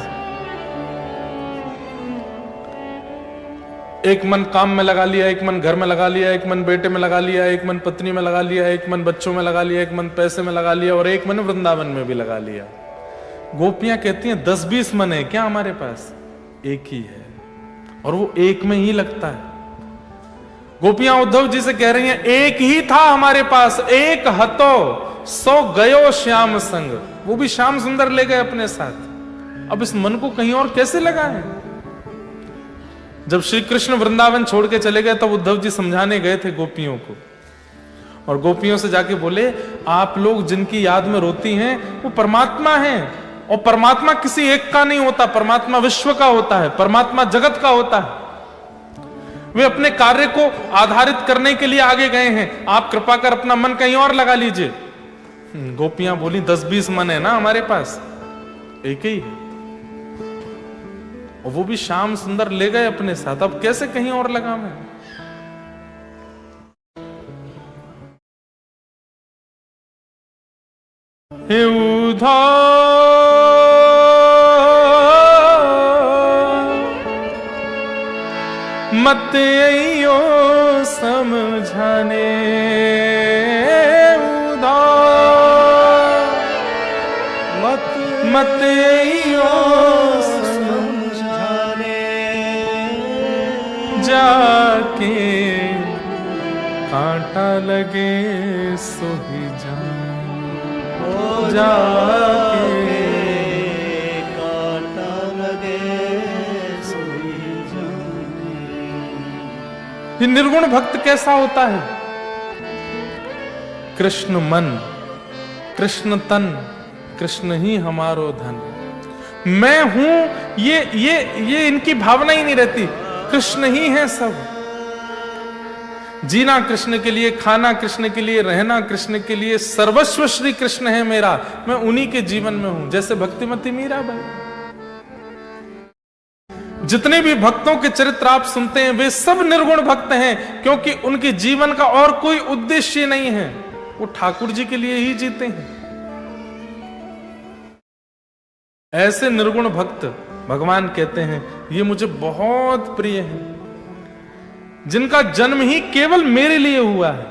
एक मन काम में लगा लिया, एक मन घर में लगा लिया, एक मन बेटे में लगा लिया, एक मन पत्नी में लगा लिया, एक मन बच्चों में लगा लिया, एक मन पैसे में लगा लिया, और एक मन वृंदावन में भी लगा लिया। गोपियां कहती हैं 10-20 मन है क्या हमारे पास? एक ही है, और वो एक में ही लगता है। गोपियां उद्धव जी से कह रही हैं, एक ही था हमारे पास, एक हतो सो गयो श्याम संग, वो भी श्याम सुंदर ले गए अपने साथ। अब इस मन को कहीं और कैसे लगाएं? जब श्री कृष्ण वृंदावन छोड़ के चले गए तब उद्धव जी समझाने गए थे गोपियों को, और गोपियों से जाके बोले, आप लोग जिनकी याद में रोती हैं वो परमात्मा हैं, और परमात्मा किसी एक का नहीं होता, परमात्मा विश्व का होता है, परमात्मा जगत का होता है। वे अपने कार्य को आधारित करने के लिए आगे गए हैं, आप कृपा कर अपना मन कहीं और लगा लीजिए। गोपियां बोली 10-20 मन है ना हमारे पास, एक ही है, और वो भी श्याम सुंदर ले गए अपने साथ, अब कैसे कहीं और लगा मैं? हे उद्धव मत आइयो समझाने, मत आइयो समझाने, जाके कांटा लगे सो ही जान, जाके कांटा लगे सो ही जान। ये निर्गुण भक्त कैसा होता है? कृष्ण मन, कृष्ण तन, कृष्ण ही हमारो धन, मैं हूं ये इनकी भावना ही नहीं रहती। कृष्ण ही है सब, जीना कृष्ण के लिए, खाना कृष्ण के लिए, रहना कृष्ण के लिए, सर्वस्व श्री कृष्ण है मेरा, मैं उन्हीं के जीवन में हूं। जैसे भक्तिमती मीराबाई, जितने भी भक्तों के चरित्र आप सुनते हैं वे सब निर्गुण भक्त हैं, क्योंकि उनके जीवन का और कोई उद्देश्य नहीं है, वो ठाकुर जी के लिए ही जीते हैं। ऐसे निर्गुण भक्त भगवान कहते हैं ये मुझे बहुत प्रिय हैं, जिनका जन्म ही केवल मेरे लिए हुआ है,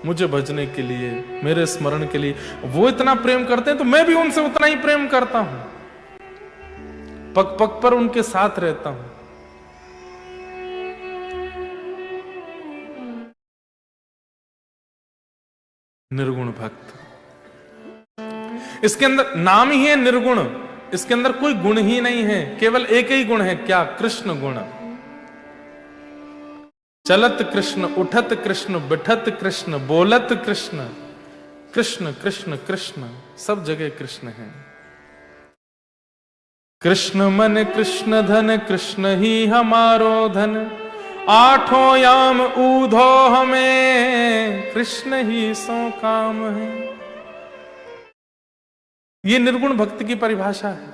मुझे भजने के लिए, मेरे स्मरण के लिए। वो इतना प्रेम करते हैं तो मैं भी उनसे उतना ही प्रेम करता हूं, पग पग पर उनके साथ रहता हूं। निर्गुण भक्त, इसके अंदर नाम ही है निर्गुण, इसके अंदर कोई गुण ही नहीं है, केवल एक ही गुण है, क्या? कृष्ण गुण। चलत कृष्ण, उठत कृष्ण, बिठत कृष्ण, बोलत कृष्ण, कृष्ण कृष्ण कृष्ण, सब जगह कृष्ण है। कृष्ण मन कृष्ण धन, कृष्ण ही हमारो धन, आठों याम ऊधो हमें, कृष्ण ही सो काम है। ये निर्गुण भक्त की परिभाषा है।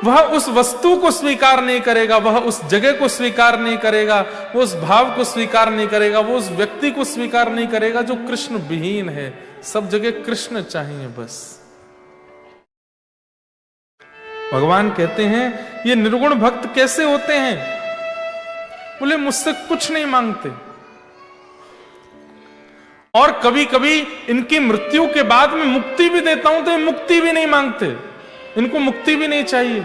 वह उस वस्तु को स्वीकार नहीं करेगा, वह उस जगह को स्वीकार नहीं करेगा, वो उस भाव को स्वीकार नहीं करेगा, वो उस व्यक्ति को स्वीकार नहीं करेगा जो कृष्ण विहीन है। सब जगह कृष्ण चाहिए बस। भगवान कहते हैं ये निर्गुण भक्त कैसे होते हैं? बोले मुझसे कुछ नहीं मांगते, और कभी कभी इनकी मृत्यु के बाद में मुक्ति भी देता हूं तो ये मुक्ति भी नहीं मांगते, इनको मुक्ति भी नहीं चाहिए।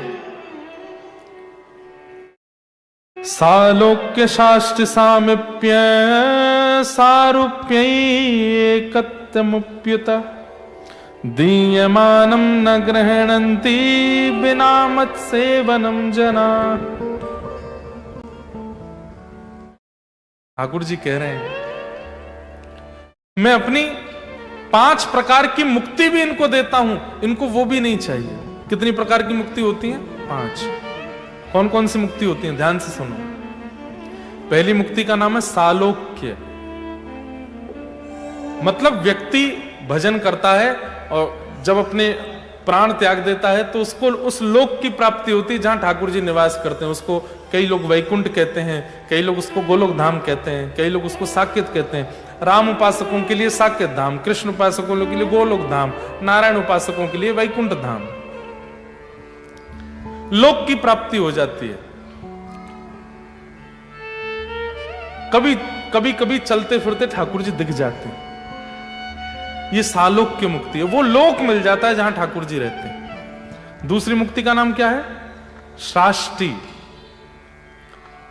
सालोक्य शास्त्र सामिप्य सारूप्यैकत्यमुप्युत दीयमानं न गृह्णन्ति बिना मत्सेवनं जना। ठाकुर जी कह रहे हैं मैं अपनी 5 प्रकार की मुक्ति भी इनको देता हूं, इनको वो भी नहीं चाहिए। कितनी प्रकार की मुक्ति होती है? 5। कौन कौन सी मुक्ति होती है? ध्यान से सुनो। पहली मुक्ति का नाम है सालोक्य, मतलब व्यक्ति भजन करता है और जब अपने प्राण त्याग देता है तो उसको उस लोक की प्राप्ति होती है जहां ठाकुर जी निवास करते हैं। उसको कई लोग वैकुंठ कहते हैं, कई लोग उसको गोलोक धाम कहते हैं, कई लोग उसको साकेत कहते हैं। राम उपासकों के लिए साकेत धाम, कृष्ण उपासकों के लिए गोलोक धाम, नारायण उपासकों के लिए वैकुंठ धाम। लोक की प्राप्ति हो जाती है। कभी कभी चलते फिरते ठाकुर जी दिख जाते हैं, ये सालोक्य मुक्ति है, वो लोक मिल जाता है जहां ठाकुर जी रहते हैं। दूसरी मुक्ति का नाम क्या है? शाष्टी।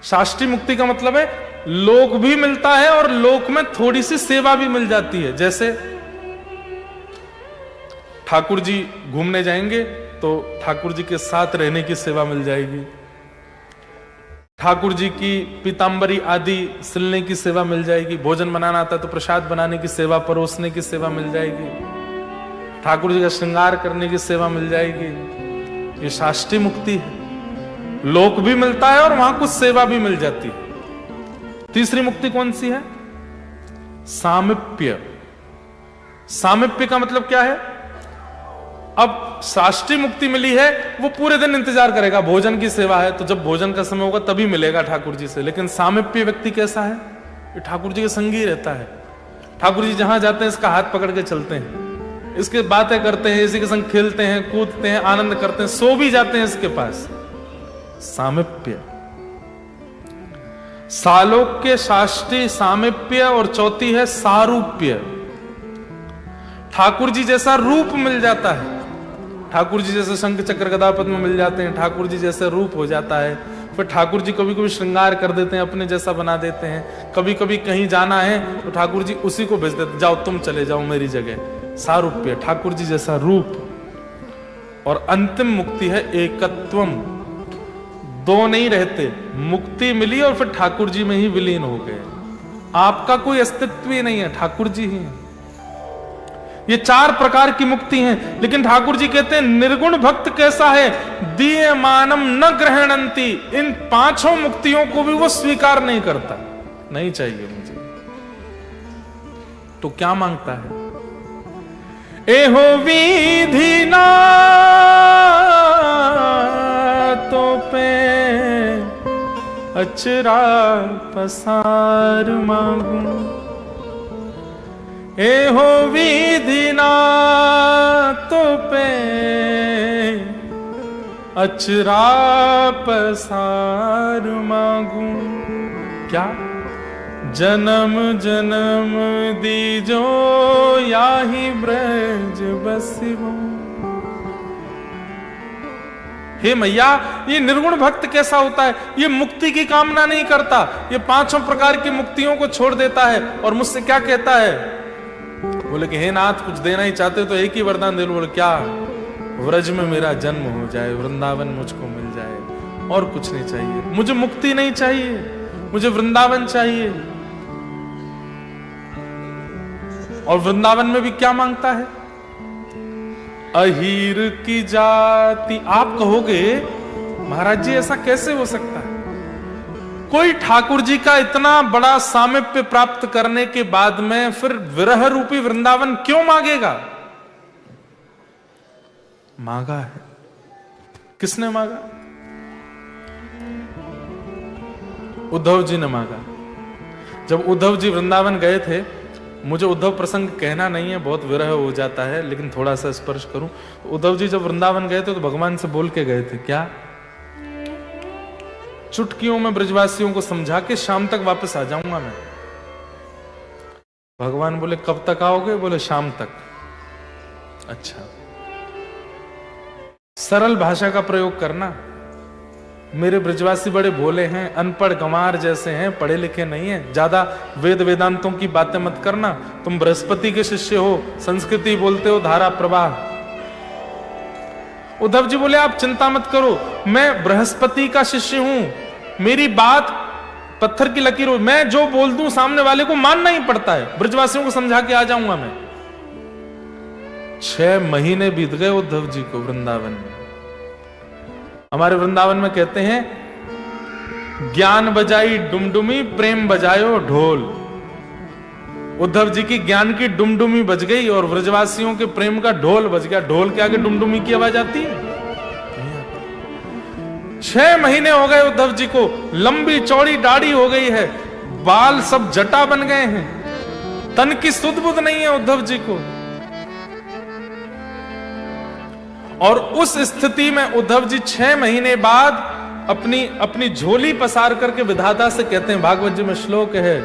शाष्टी मुक्ति का मतलब है लोक भी मिलता है और लोक में थोड़ी सी सेवा भी मिल जाती है। जैसे ठाकुर जी घूमने जाएंगे तो ठाकुर जी के साथ रहने की सेवा मिल जाएगी, ठाकुर जी की पीतांबरी आदि सिलने की सेवा मिल जाएगी, भोजन बनाना आता है तो प्रसाद बनाने की सेवा, परोसने की सेवा मिल जाएगी, ठाकुर जी का श्रृंगार करने की सेवा मिल जाएगी। ये शाष्टी मुक्ति है, लोक भी मिलता है और वहां कुछ सेवा भी मिल जाती है। तीसरी मुक्ति कौन सी है? सामिप्य। सामिप्य का मतलब क्या है? अब शाष्टी मुक्ति मिली है, वो पूरे दिन इंतजार करेगा, भोजन की सेवा है तो जब भोजन का समय होगा तभी मिलेगा ठाकुर जी से। लेकिन सामिप्य व्यक्ति कैसा है? ये ठाकुर जी के संगी रहता है, ठाकुर जी जहां जाते हैं इसका हाथ पकड़ के चलते हैं, इसके बातें करते हैं, इसी के संग खेलते हैं, कूदते हैं, आनंद करते हैं, सो भी जाते हैं इसके पास। सामिप्य। सालोक्य, शाष्टी, सामिप्य और चौथी है सारूप्य। ठाकुर जी जैसा रूप मिल जाता है, ठाकुर जी जैसे शंख चक्र गदा पद्म मिल जाते हैं, ठाकुर जी जैसे रूप हो जाता है। फिर ठाकुर जी कभी कभी श्रृंगार कर देते हैं, अपने जैसा बना देते हैं। कभी कभी कहीं जाना है तो ठाकुर जी उसी को भेज देते, जाओ तुम चले जाओ मेरी जगह। सारूप्य, ठाकुर जी जैसा रूप। और अंतिम मुक्ति है एकत्वम, दो नहीं रहते, मुक्ति मिली और फिर ठाकुर जी में ही विलीन हो गए, आपका कोई अस्तित्व ही नहीं है, ठाकुर जी ही है। ये 4 प्रकार की मुक्ति हैं। लेकिन ठाकुर जी कहते हैं निर्गुण भक्त कैसा है? दीयमानम न ग्रहणंती। इन 5 मुक्तियों को भी वो स्वीकार नहीं करता, नहीं चाहिए मुझे। तो क्या मांगता है? एहो विधि ना तो पे अचरा पसार मांगू, एहो विधि ना तो पे अचरा पसार मांगू। क्या? जन्म जन्म दीजो याही ब्रज बसिबो। हे मैया, ये निर्गुण भक्त कैसा होता है? ये मुक्ति की कामना नहीं करता, ये 5 प्रकार की मुक्तियों को छोड़ देता है और मुझसे क्या कहता है? बोले कि हे नाथ, कुछ देना ही चाहते हो तो एक ही वरदान दे लो। बोले क्या? व्रज में मेरा जन्म हो जाए, वृंदावन मुझको मिल जाए, और कुछ नहीं चाहिए मुझे। मुक्ति नहीं चाहिए मुझे, वृंदावन चाहिए। और वृंदावन में भी क्या मांगता है? अहीर की जाति। आप कहोगे महाराज जी ऐसा कैसे हो सकता है? कोई ठाकुर जी का इतना बड़ा सामिप्य प्राप्त करने के बाद में फिर विरह रूपी वृंदावन क्यों मांगेगा? मांगा है। किसने मांगा? उद्धव जी ने मांगा। जब उद्धव जी वृंदावन गए थे, मुझे उद्धव प्रसंग कहना नहीं है, बहुत विरह हो जाता है, लेकिन थोड़ा सा स्पर्श करूं। उद्धव जी जब वृंदावन गए थे तो भगवान से बोल के गए थे, क्या? चुटकियों में ब्रजवासियों को समझा के शाम तक वापस आ जाऊंगा मैं। भगवान बोले कब तक आओगे? बोले शाम तक। अच्छा, सरल भाषा का प्रयोग करना। मेरे ब्रजवासी बड़े भोले हैं, अनपढ़ गंवार जैसे हैं, पढ़े लिखे नहीं हैं, ज्यादा वेद वेदांतों की बातें मत करना। तुम बृहस्पति के शिष्य हो, संस्कृति बोलते हो, धारा प्रवाह। उद्धव जी बोले आप चिंता मत करो, मैं बृहस्पति का शिष्य हूं, मेरी बात पत्थर की लकीर हो, मैं जो बोल दूं सामने वाले को मानना ही पड़ता है। ब्रजवासियों को समझा के आ जाऊंगा मैं। 6 महीने बीत गए उद्धव जी को वृंदावन में। हमारे वृंदावन में कहते हैं ज्ञान बजाई डुमडुमी, प्रेम बजायो ढोल। उद्धव जी की ज्ञान की डुमडुमी बज गई और ब्रजवासियों के प्रेम का ढोल बज गया। ढोल के आगे डुमडुमी की आवाज आती है? 6 महीने हो गए उद्धव जी को, लंबी चौड़ी दाढ़ी हो गई है, बाल सब जटा बन गए हैं, तन की सुध बुध नहीं है उद्धव जी को। और उस स्थिति में उद्धव जी 6 महीने बाद अपनी झोली पसार करके विधाता से कहते हैं, भागवत जी में श्लोक है,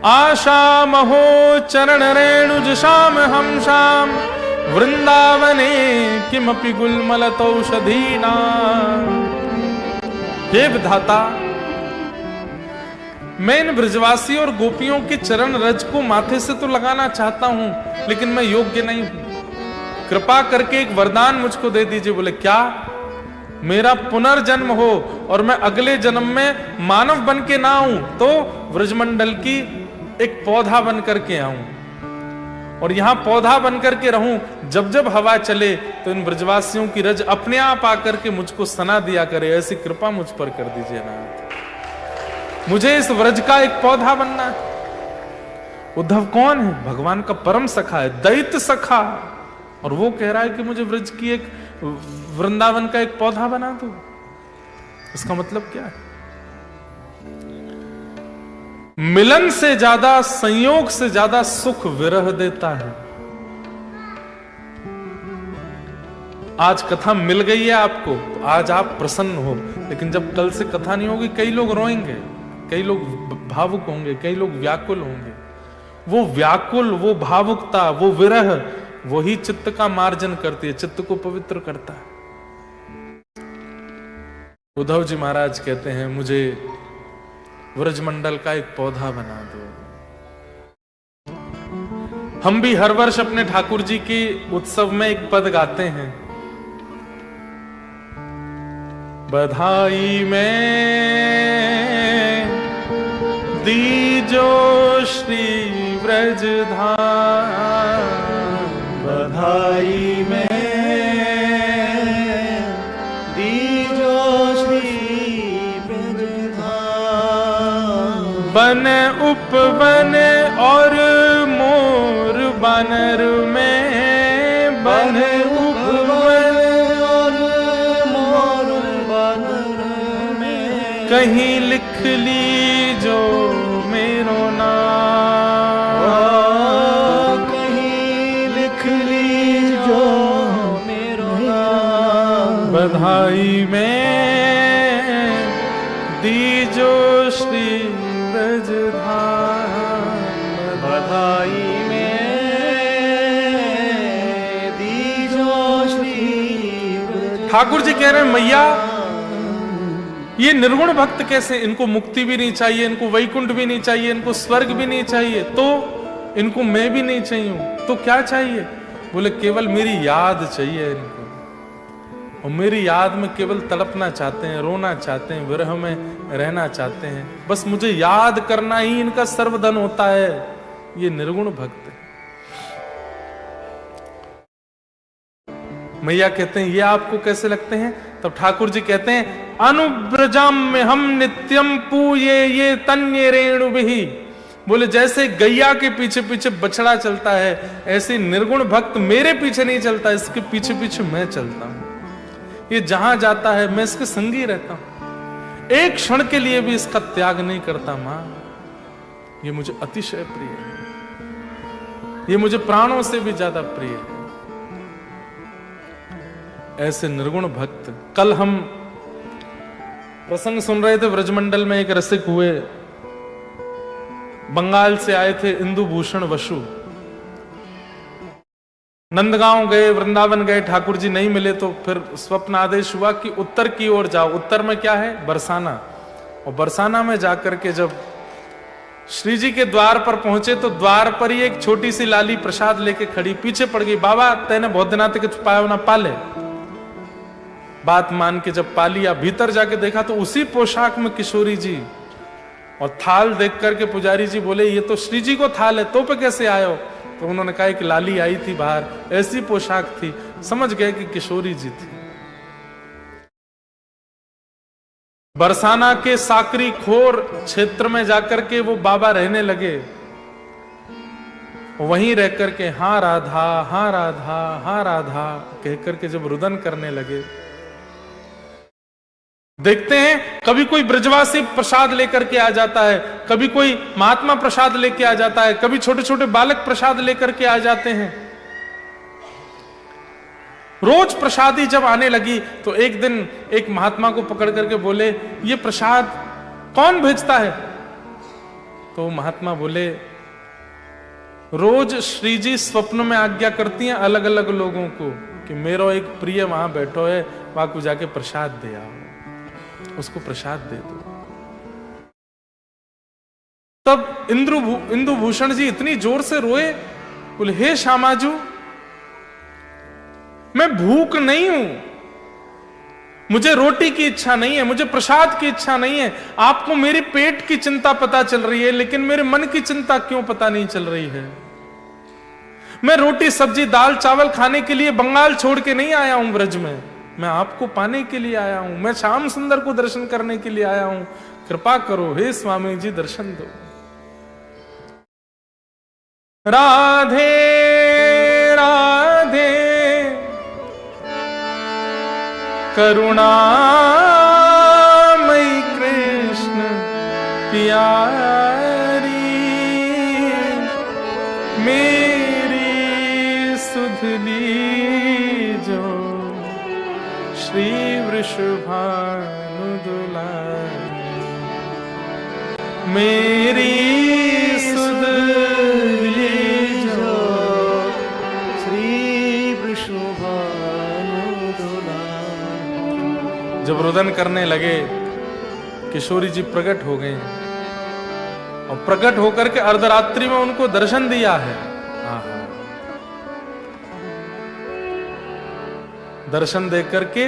आशा महो चरण रेणुज शाम हम शाम वृंदावने किमपि गुलमलतौषधीना। हे विधाता, मैं इन ब्रजवासी और गोपियों के चरण रज को माथे से तो लगाना चाहता हूं, लेकिन मैं योग्य नहीं हूं, कृपा करके एक वरदान मुझको दे दीजिए। बोले क्या? मेरा पुनर्जन्म हो और मैं अगले जन्म में मानव बन के ना आऊं, तो ब्रजमंडल की एक पौधा बन करके आऊं और यहां पौधा बन करके रहूं। जब जब हवा चले तो इन ब्रजवासियों की रज अपने आप आकर के मुझको सना दिया करे, ऐसी कृपा मुझ पर कर दीजिए ना। मुझे इस व्रज का एक पौधा बनना है। उद्धव कौन है? भगवान का परम सखा है, दैत्य सखा, और वो कह रहा है कि मुझे व्रज की एक वृंदावन का एक पौधा बना दो। इसका मतलब क्या है? मिलन से ज्यादा, संयोग से ज्यादा सुख विरह देता है। आज कथा मिल गई है आपको तो आज आप प्रसन्न हो, लेकिन जब कल से कथा नहीं होगी, कई लोग रोएंगे, कई लोग भावुक होंगे, कई लोग व्याकुल होंगे। वो व्याकुल, वो भावुकता, वो विरह, वही चित्त का मार्जन करती है, चित्त को पवित्र करता है। उद्धव जी महाराज कहते हैं, मुझे व्रजमंडल का एक पौधा बना दो। हम भी हर वर्ष अपने ठाकुर जी के उत्सव में एक पद गाते हैं, बधाई में दीजो श्री व्रजधाम, बधाई में दीजो श्री व्रजधाम। बन उपवन और मोर बानर में, बन उपवन और मोर बानर में, कहीं लिख ली जो मेरो नाम, कहीं लिख ली जो मेरो नाम। बधाई में दीजो श्री व्रजधाम, बधाई में दीजो श्री व्रजधाम। ठाकुर जी कह रहे हैं, मैया ये निर्गुण भक्त कैसे, इनको मुक्ति भी नहीं चाहिए, इनको वैकुंठ भी नहीं चाहिए, इनको स्वर्ग भी नहीं चाहिए, तो इनको मैं भी नहीं चाहिए, तो क्या चाहिए? बोले केवल मेरी याद चाहिए इनको, और मेरी याद में केवल तड़पना चाहते हैं, रोना चाहते हैं, विरह में रहना चाहते हैं, बस मुझे याद करना ही इनका सर्वधन होता है। ये निर्गुण भक्त है। मैया कहते हैं, ये आपको कैसे लगते हैं? तब ठाकुर जी कहते हैं, अनुब्रजाम में हम नित्यम पूये ये तन्य रेणु भी। बोले जैसे गैया के पीछे पीछे बछड़ा चलता है, ऐसे निर्गुण भक्त मेरे पीछे नहीं चलता, इसके पीछे पीछे मैं चलता हूं। ये जहां जाता है मैं इसके संग ही रहता हूं, एक क्षण के लिए भी इसका त्याग नहीं करता। मां, ये मुझे अतिशय प्रिय है, ये मुझे प्राणों से भी ज्यादा प्रिय है। ऐसे निर्गुण भक्त, कल हम प्रसंग सुन रहे थे ब्रजमंडल में, एक रसिक हुए, बंगाल से आए थे इंदुभूषण वसु। नंदगांव गए, वृंदावन गए, ठाकुर जी नहीं मिले तो फिर स्वप्न आदेश हुआ कि उत्तर की ओर जाओ। उत्तर में क्या है? बरसाना। और बरसाना में जाकर के जब श्री जी के द्वार पर पहुंचे तो द्वार पर ही एक छोटी सी लाली प्रसाद लेके खड़ी पीछे पड़ गई। बाबा तेने बहुत दिना तक छुपाया ना पाले। बात मान के जब पा लिया, भीतर जाके देखा तो उसी पोशाक में किशोरी जी, और थाल देख करके पुजारी जी बोले ये तो श्री जी को थाल है, तो पे कैसे आए हो? तो उन्होंने कहा कि लाली आई थी बाहर, ऐसी पोशाक थी, समझ गए कि किशोरी जी थी। बरसाना के साकरी खोर क्षेत्र में जाकर के वो बाबा रहने लगे। वहीं रह करके हाँ राधा, हाँ राधा, हाँ राधा कह करके जब रुदन करने लगे, देखते हैं कभी कोई ब्रजवासी प्रसाद लेकर के आ जाता है, कभी कोई महात्मा प्रसाद लेके आ जाता है, कभी छोटे छोटे बालक प्रसाद लेकर के आ जाते हैं। रोज प्रसादी जब आने लगी तो एक दिन एक महात्मा को पकड़ करके बोले ये प्रसाद कौन भेजता है? तो महात्मा बोले रोज श्री जी स्वप्न में आज्ञा करती हैं अलग अलग लोगों को कि मेरा एक प्रिय वहां बैठो है, वहां को जाके प्रसाद दे आओ, उसको प्रसाद दे दो। तब इंदुभूषण जी इतनी जोर से रोए, बोले हे श्यामाजू मैं भूख नहीं हूं, मुझे रोटी की इच्छा नहीं है, मुझे प्रसाद की इच्छा नहीं है। आपको मेरी पेट की चिंता पता चल रही है, लेकिन मेरे मन की चिंता क्यों पता नहीं चल रही है। मैं रोटी सब्जी दाल चावल खाने के लिए बंगाल छोड़ के नहीं आया हूं ब्रज में, मैं आपको पाने के लिए आया हूं, मैं श्याम सुंदर को दर्शन करने के लिए आया हूं। कृपा करो हे स्वामी जी, दर्शन दो। राधे राधे करुणामयी कृष्ण प्यारी, मेरी सुध लीजो श्री वृषभानु दुलारी, मेरी सुध लीजो श्री वृषभानु दुलारी। जब रुदन करने लगे किशोरी जी प्रकट हो गए, और प्रकट होकर के अर्धरात्रि में उनको दर्शन दिया है। दर्शन देकर के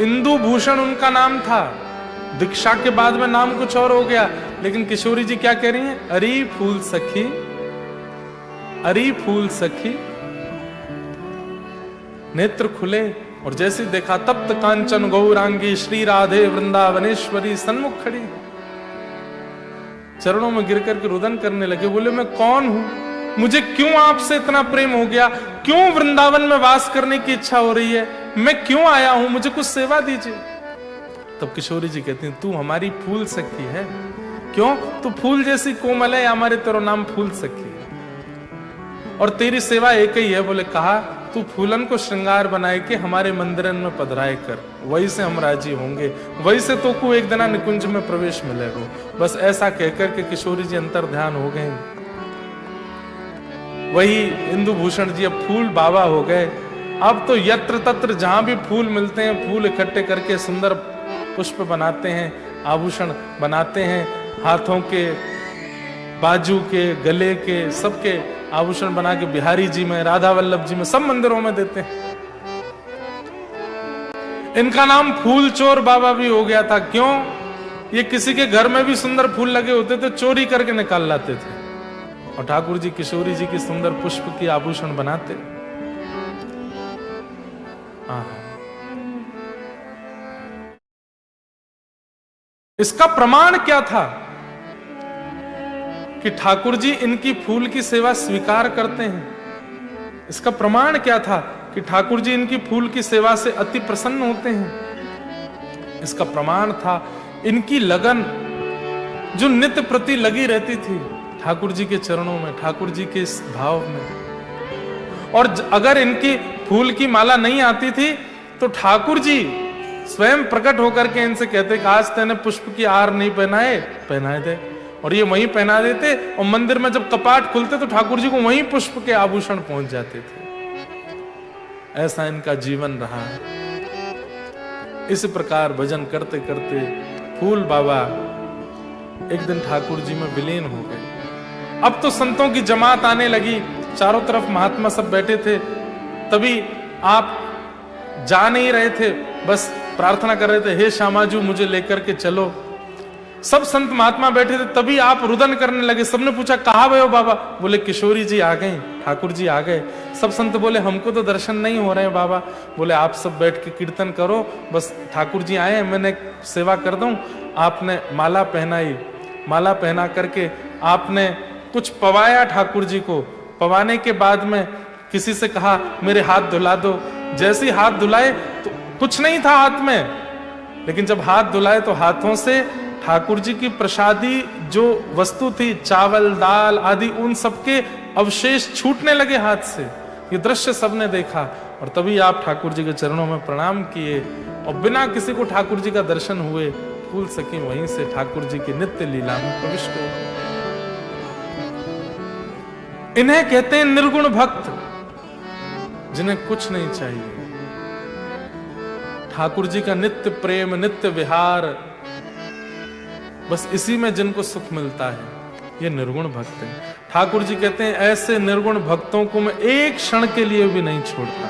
इंदुभूषण उनका नाम था, दीक्षा के बाद में नाम कुछ और हो गया, लेकिन किशोरी जी क्या कह रही हैं? अरी फूल सखी, अरी फूल सखी। नेत्र खुले और जैसे देखा तप्त कांचन गौरांगी श्री राधे वृंदावनेश्वरी सन्मुख खड़ी, चरणों में गिर करके रुदन करने लगे। बोले मैं कौन हूं, मुझे क्यों आपसे इतना प्रेम हो गया, क्यों वृंदावन में वास करने की इच्छा हो रही है, मैं क्यों आया हूं, मुझे कुछ सेवा दीजिए। तब किशोरी जी कहती हैं तू हमारी फूल सखी है। क्यों? तू फूल जैसी कोमल है, हमारे तेरा नाम फूल सखी है, और तेरी सेवा एक ही है। बोले कहा तू फूलन को श्रृंगार बनाए के हमारे मंदिरन में पधराए कर, वही से हम राजी होंगे, वही से तो को एक दिना निकुंज में प्रवेश मिलेगा। बस ऐसा कहकर के किशोरी जी अंतर ध्यान हो गए। वही इंदुभूषण जी अब फूल बाबा हो गए। अब तो यत्र तत्र जहां भी फूल मिलते हैं, फूल इकट्ठे करके सुंदर पुष्प बनाते हैं, आभूषण बनाते हैं, हाथों के, बाजू के, गले के, सबके आभूषण बना के बिहारी जी में, राधा वल्लभ जी में, सब मंदिरों में देते हैं। इनका नाम फूल चोर बाबा भी हो गया था। क्यों? ये किसी के घर में भी सुंदर फूल लगे होते थे, चोरी करके निकाल लाते थे, और ठाकुर जी किशोरी जी की सुंदर पुष्प की आभूषण बनाते। इसका प्रमाण क्या था कि ठाकुर जी इनकी फूल की सेवा स्वीकार करते हैं? इसका प्रमाण क्या था कि ठाकुर जी इनकी फूल की सेवा से अति प्रसन्न होते हैं? इसका प्रमाण था इनकी लगन, जो नित्य प्रति लगी रहती थी ठाकुर जी के चरणों में, ठाकुर जी के इस भाव में। और अगर इनकी फूल की माला नहीं आती थी तो ठाकुर जी स्वयं प्रकट होकर के इनसे कहते कि आज तेने पुष्प की आर नहीं पहनाए थे, और ये वहीं पहना देते, और मंदिर में जब कपाट खुलते तो ठाकुर जी को वहीं पुष्प के आभूषण पहुंच जाते थे। ऐसा इनका जीवन रहा। इस प्रकार भजन करते करते फूल बाबा एक दिन ठाकुर जी में विलीन हो गए। अब तो संतों की जमात आने लगी, चारों तरफ महात्मा सब बैठे थे। तभी आप जा नहीं रहे थे, बस प्रार्थना कर रहे थे, हे श्यामाजू मुझे लेकर के चलो। सब संत महात्मा बैठे थे, तभी आप रुदन करने लगे। सबने पूछा कहाँ गए हो बाबा? बोले किशोरी जी आ गए, ठाकुर जी आ गए। सब संत बोले हमको तो दर्शन नहीं हो रहे हैं बाबा। बोले आप सब बैठ के कीर्तन करो, बस ठाकुर जी आए, मैंने सेवा कर दूं। आपने माला पहनाई, माला पहना करके आपने कुछ पवाया ठाकुर जी को। पवाने के बाद में किसी से कहा मेरे हाथ धुला दो। जैसे ही हाथ धुलाए तो कुछ नहीं था हाथ में, लेकिन जब हाथ धुलाए तो हाथों से ठाकुर जी की प्रसादी जो वस्तु थी, चावल दाल आदि, उन सबके अवशेष छूटने लगे हाथ से। ये दृश्य सबने देखा, और तभी आप ठाकुर जी के चरणों में प्रणाम किए, और बिना किसी को ठाकुर जी का दर्शन हुए फूल सकी वहीं से ठाकुर जी की नित्य लीला में प्रविष्ट हो गए। इन्हें कहते हैं निर्गुण भक्त, जिन्हें कुछ नहीं चाहिए। ठाकुर जी का नित्य प्रेम, नित्य विहार, बस इसी में जिनको सुख मिलता है, ये निर्गुण भक्त है। ठाकुर जी कहते हैं ऐसे निर्गुण भक्तों को मैं एक क्षण के लिए भी नहीं छोड़ता,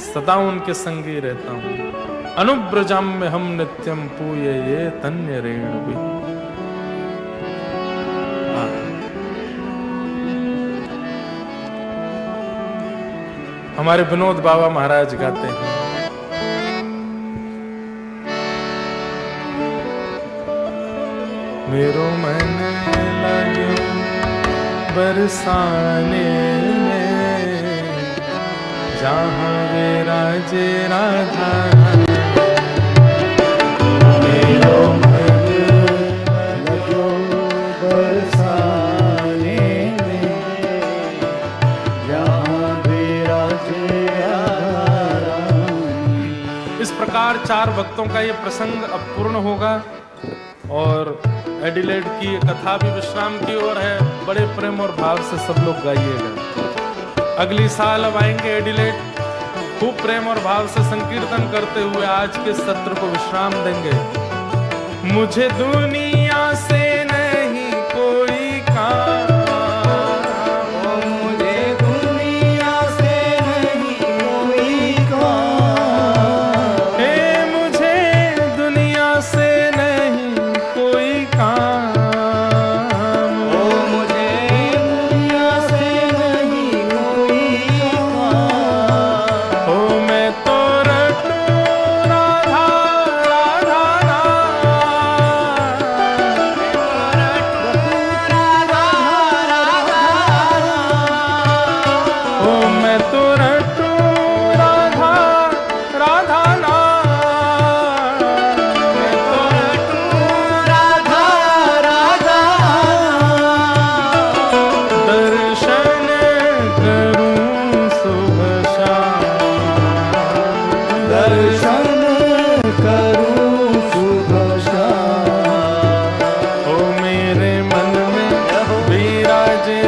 सदा उनके संग ही रहता हूं। अनुब्रजम में हम नित्यम पूये ये तन्य रेणु भी। हमारे विनोद बाबा महाराज गाते हैं, मेरो मन लग्यो बरसाने में, जहाँ विराजे राधा। मेरो मन लग्यो बरसाने में, जहाँ विराजे राधा। इस प्रकार 4 भक्तों का ये प्रसंग अब पूर्ण होगा, और एडिलेड की कथा भी विश्राम की ओर है। बड़े प्रेम और भाव से सब लोग गाइएगा। अगली साल अब आएंगे एडिलेड, खूब प्रेम और भाव से संकीर्तन करते हुए आज के सत्र को विश्राम देंगे। मुझे दुनिया से नहीं कोई काम, मुझे दुनिया से नहीं कोई काम, हे मुझे दुनिया से नहीं कोई काम, ओ मुझे दुनिया से नहीं कोई काम, ओ मैं तो रटूं राधा राधा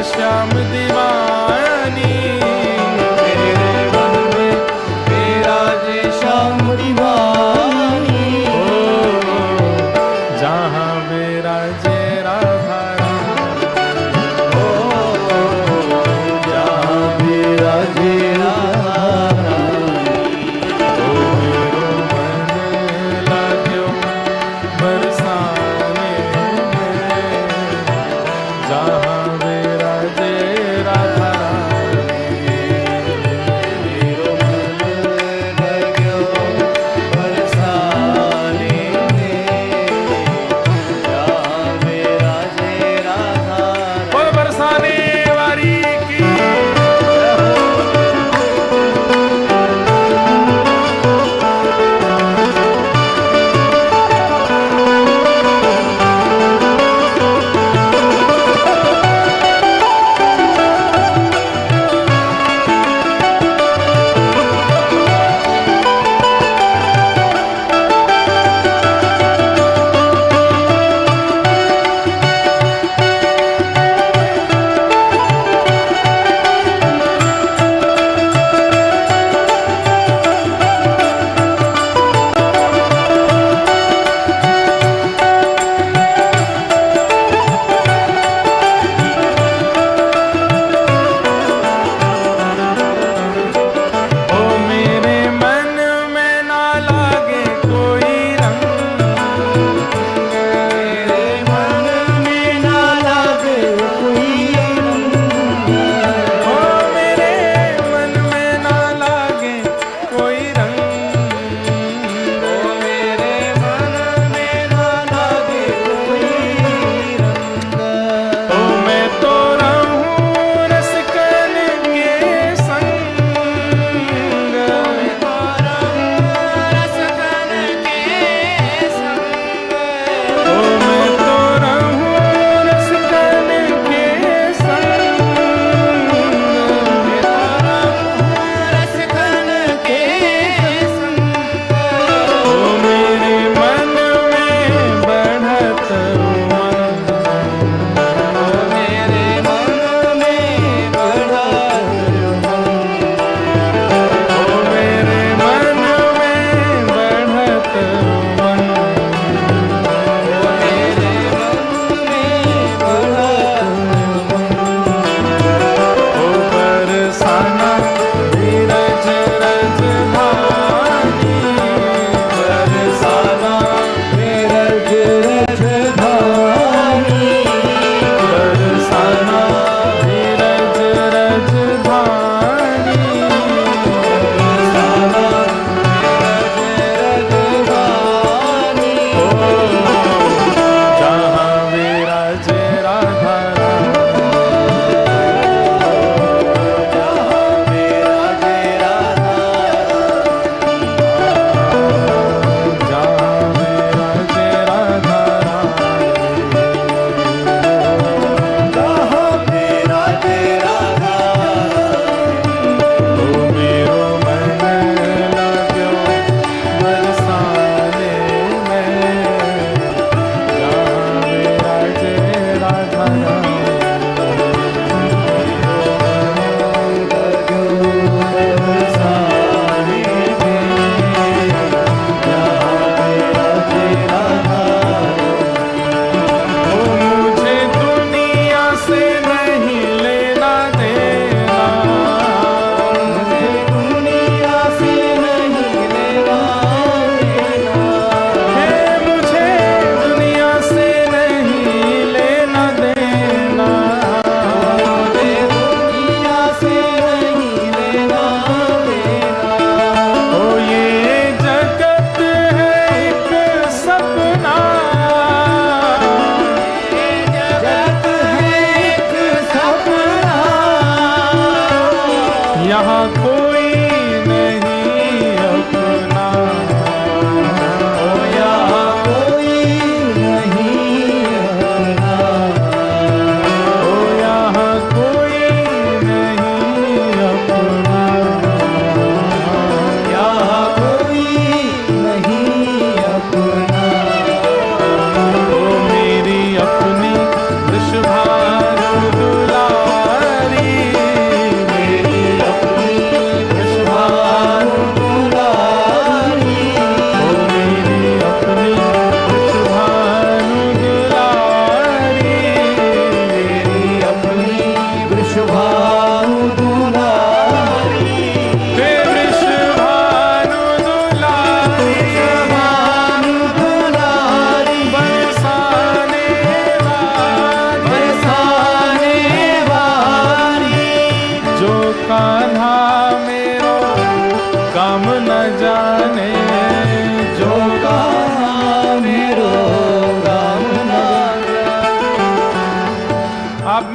श्याम दीवानी, मेरे मन में विराजे श्याम दीवानी, जहाँ विराजे राधा रानी, जहाँ विराजे राधा रानी, मन लाग्यो बरसाने में, जहाँ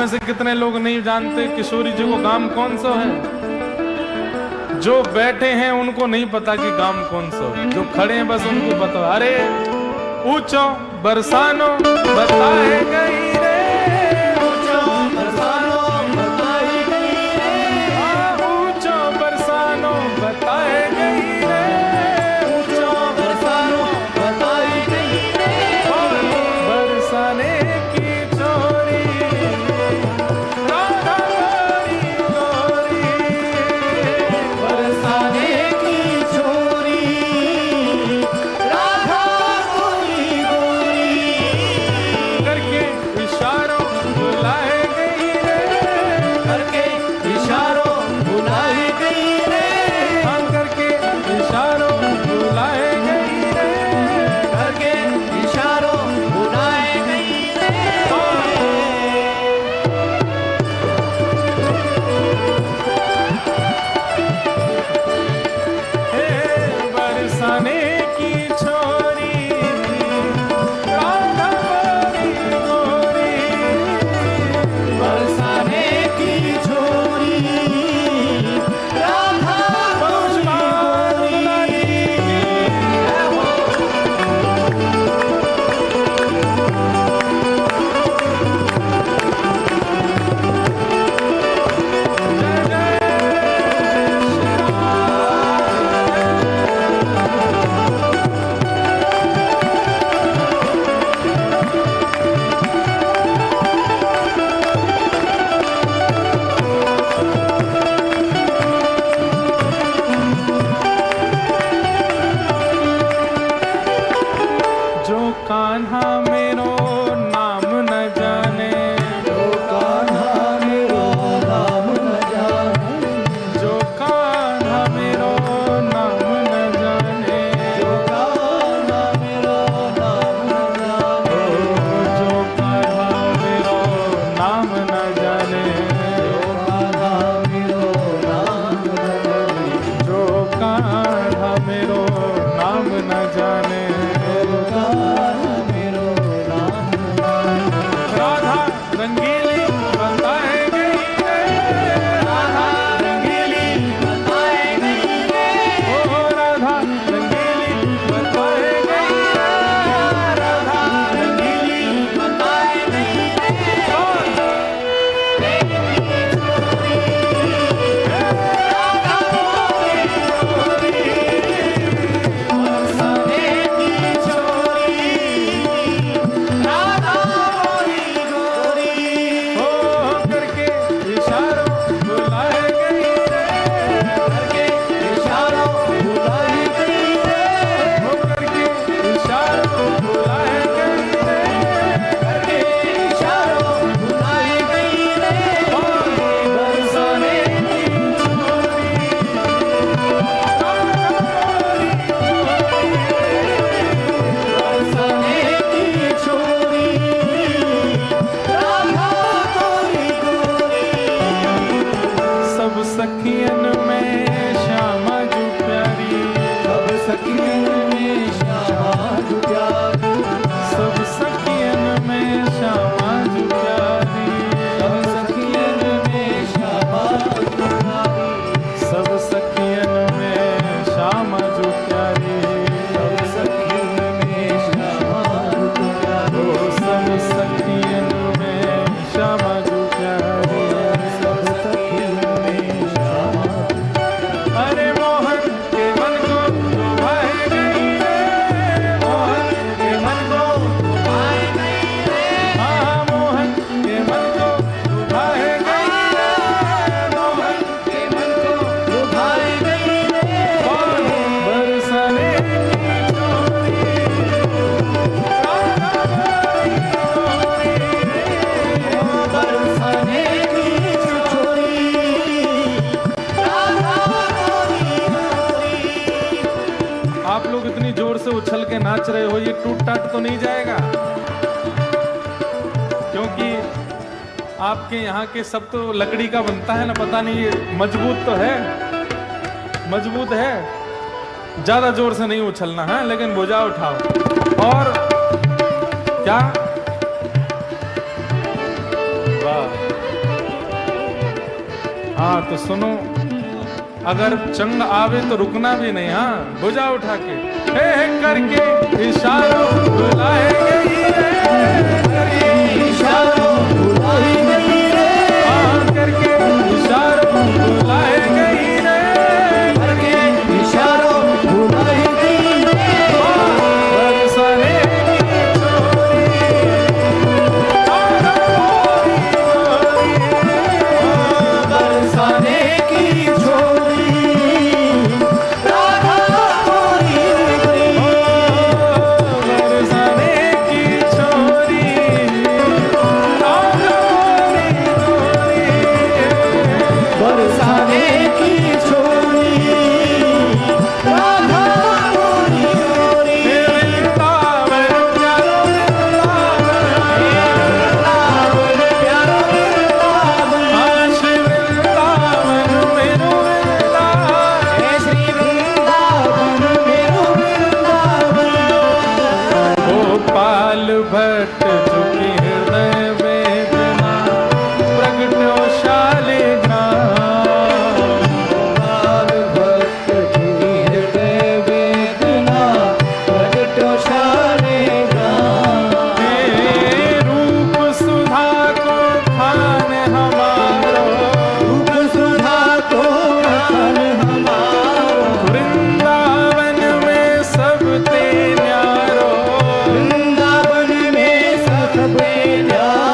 में से कितने लोग नहीं जानते किशोरी जी को गांव कौन सा है? जो बैठे हैं उनको नहीं पता कि गांव कौन सा है, जो खड़े हैं बस उनको पता। अरे ऊंचो बरसानो बताए गई रे, ऊंचो बरसानो बताई गई रे, ऊंचो बरसानो बताए गई रे, ऊंचो बरसानो बताई गई रे, बरसाने की चोरी राधा गोरी गोरी, बरसाने की छोरी राधा गोरी गोरी, करके इशारों बुलाए गई रे, करके इशारों बुलाई गई रे, हाँ करके इशारों बुलाए गई रे, करके इशारों बुलाई गई रे, हे बरसाने की छोरी राधा गोरी गोरी, बरसाने की छोरी राधा गोरी गोरी, जो कान्हा मेरो नाम न जाने, जो कान्हा मेरो नाम न जाने, जो कान्हा मेरो नाम न जाने, जो कान्हा मेरो नाम न जाने, जो कान्हा मेरो नाम न जाने, जो कान्हा मेरो नाम न जाने, जो कान्हा मेरो नाम न जाने, जो कान्हा मेरो नाम न जाने, राधा रंगीली बताए गई रे, राधा रंगीली बताई गई रे, ओ राधा रंगीली बताए गई रे, राधा रंगीली बताई गई रे, बरसाने की छोरी राधा गोरी गोरी, हो करके इशारों बुलाए गई रे, करके इशारों बुलाई गई रे, हो करके इशारों बुलाए गई रे, करके इशारों बुलाई गई रे, बरसाने की छोरी बरसाने की छोरी राधा गोरी गोरी, सब सखियन में श्यामा जो प्यारी, सब सखियन में श्यामा जो प्यारी, सब सखियन में श्यामा जो प्यारी, सब सखियन में श्यामा जो प्यारी, सब सखियन में श्यामा जो प्यारी, सब सखियन में श्यामा जो प्यारी, ओ सब सखियन में श्यामा जो प्यारी, सब सखियन में श्यामा अरे मोहन के मन को लुभाए गई रे, मोहन के मन को आई गई रे, हाँ मोहन के मन को लुभाए गई रे, मोहन के मन को लुभाई गई रे, बरसाने की चोरी राधा गोरी गोरी, बरसाने की छोरी राधा गोरी गोरी, आप लोग इतनी जोर से उछल के नाच रहे हो, ये टूट टाट तो नहीं जाएगा? क्योंकि आपके यहाँ के सब तो लकड़ी का बनता है ना, पता नहीं ये मजबूत तो है, मजबूत है। ज्यादा जोर से नहीं उछलना है, लेकिन भुजा उठाओ। और क्या वाह, हाँ तो सुनो, अगर चंग आवे तो रुकना भी नहीं, हाँ भुजा उठा के हे करके इशारों बुलाएंगे हीरे, करके इशारों बुलाएंगे हीरे, हाँ करके इशारों बुलाएंगे हीरे, करके इशारों बुलाएंगे हीरे, बरसाने की छोरी, बरसाने की छोरी, राधा गोरी गोरी, बरसाने की छोरी, राधा गोरी गोरी, बरसाने की छोरी, राधा गोरी गोरी, वृंदावन प्यारो वृंदावन, प्यारो वृंदावन, हाँ श्री वृंदावन मेरो वृंदावन, हे श्री वृंदावन मेरो वृंदावन, गोपाल भट्ट झुकी हृदय वेदना प्रगटो शालिग्राम, गोपाल भट्ट झुकी हृदय वेदना प्रगटो शालिग्राम, हे रूप सुधा को खान हमारो, रूप सुधा को खान हमारो, वृंदावन में सब ते न्यारो, वृंदावन में सब ते न्यारो,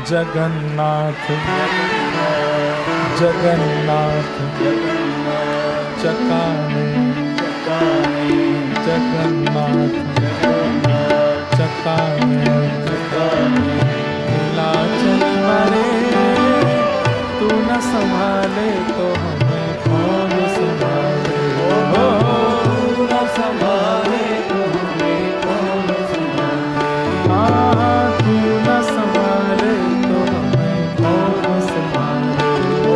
जगन्नाथ जगन्नाथ चकाने जगन्नाथ चकाने नीलाचल मरे तू न संभाले तो हमें कौन संभाले हो तू न संभाले तो हमें कौन संभाले हाँ तू न संभाले तो हमें कौन संभाले हो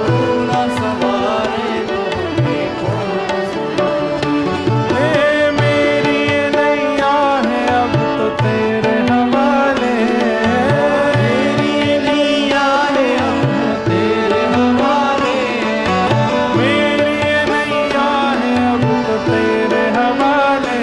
तू न संभाले तो हमें कौन संभाले मेरी नैया है अब तो तेरे हवाले मेरी नैया है अब तो तेरे हवाले मेरी नैया है अब तो तेरे हवाले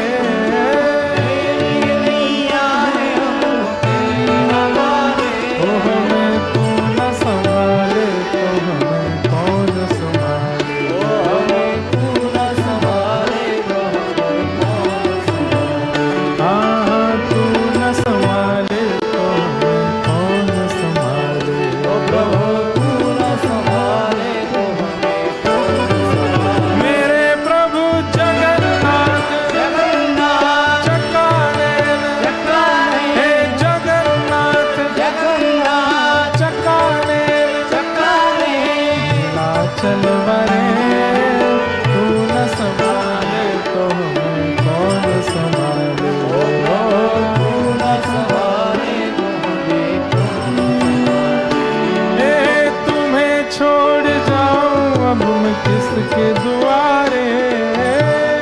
मेरी नैया है अब तो तेरे हवाले ओ हमें तू न संभाले तो हमें कौन संभाले ओ हमें तू न संभाले तो हमें कौन संभाले हाँ तू न संभाले तो हमें कौन संभाले ओ प्रभु तू न संभाले तो हमें कौन संभाले मेरे प्रभु जगन्नाथ जगन्नाथ चकाने हे जगन्नाथ जगन्नाथ चकाने नीलाचल मरे तू न संभाले तो हमें कौन संभाले तू न संभाले तो हमें कौन संभाले तुम्हें छोड़ जाऊं अब मैं किसके दुआरे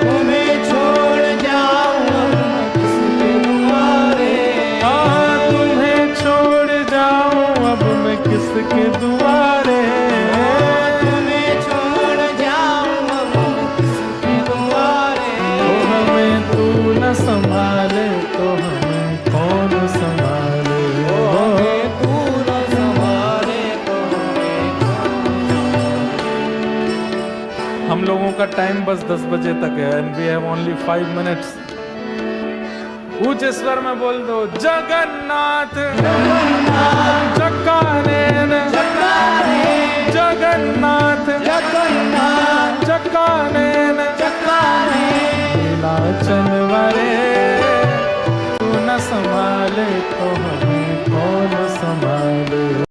तुम्हें छोड़ जाऊं अब मैं किसके दुआरे हाँ तुम्हें छोड़ जाऊं अब मैं किसके दुआरे तुम्हें छोड़ जाऊं अब मैं किसके दुआरे ओ हमें तू न संभाले तो हमें कौन संभाले ओ हमें तू न संभाले तो हमें कौन संभाले हम लोगों का टाइम बस 10 बजे तक है and we have only 5 minutes ऊंचे स्वर में बोल दो जगन्नाथ चकाने जगन्नाथ चकाने नीलाचल मरे तू न संभाले तो हमें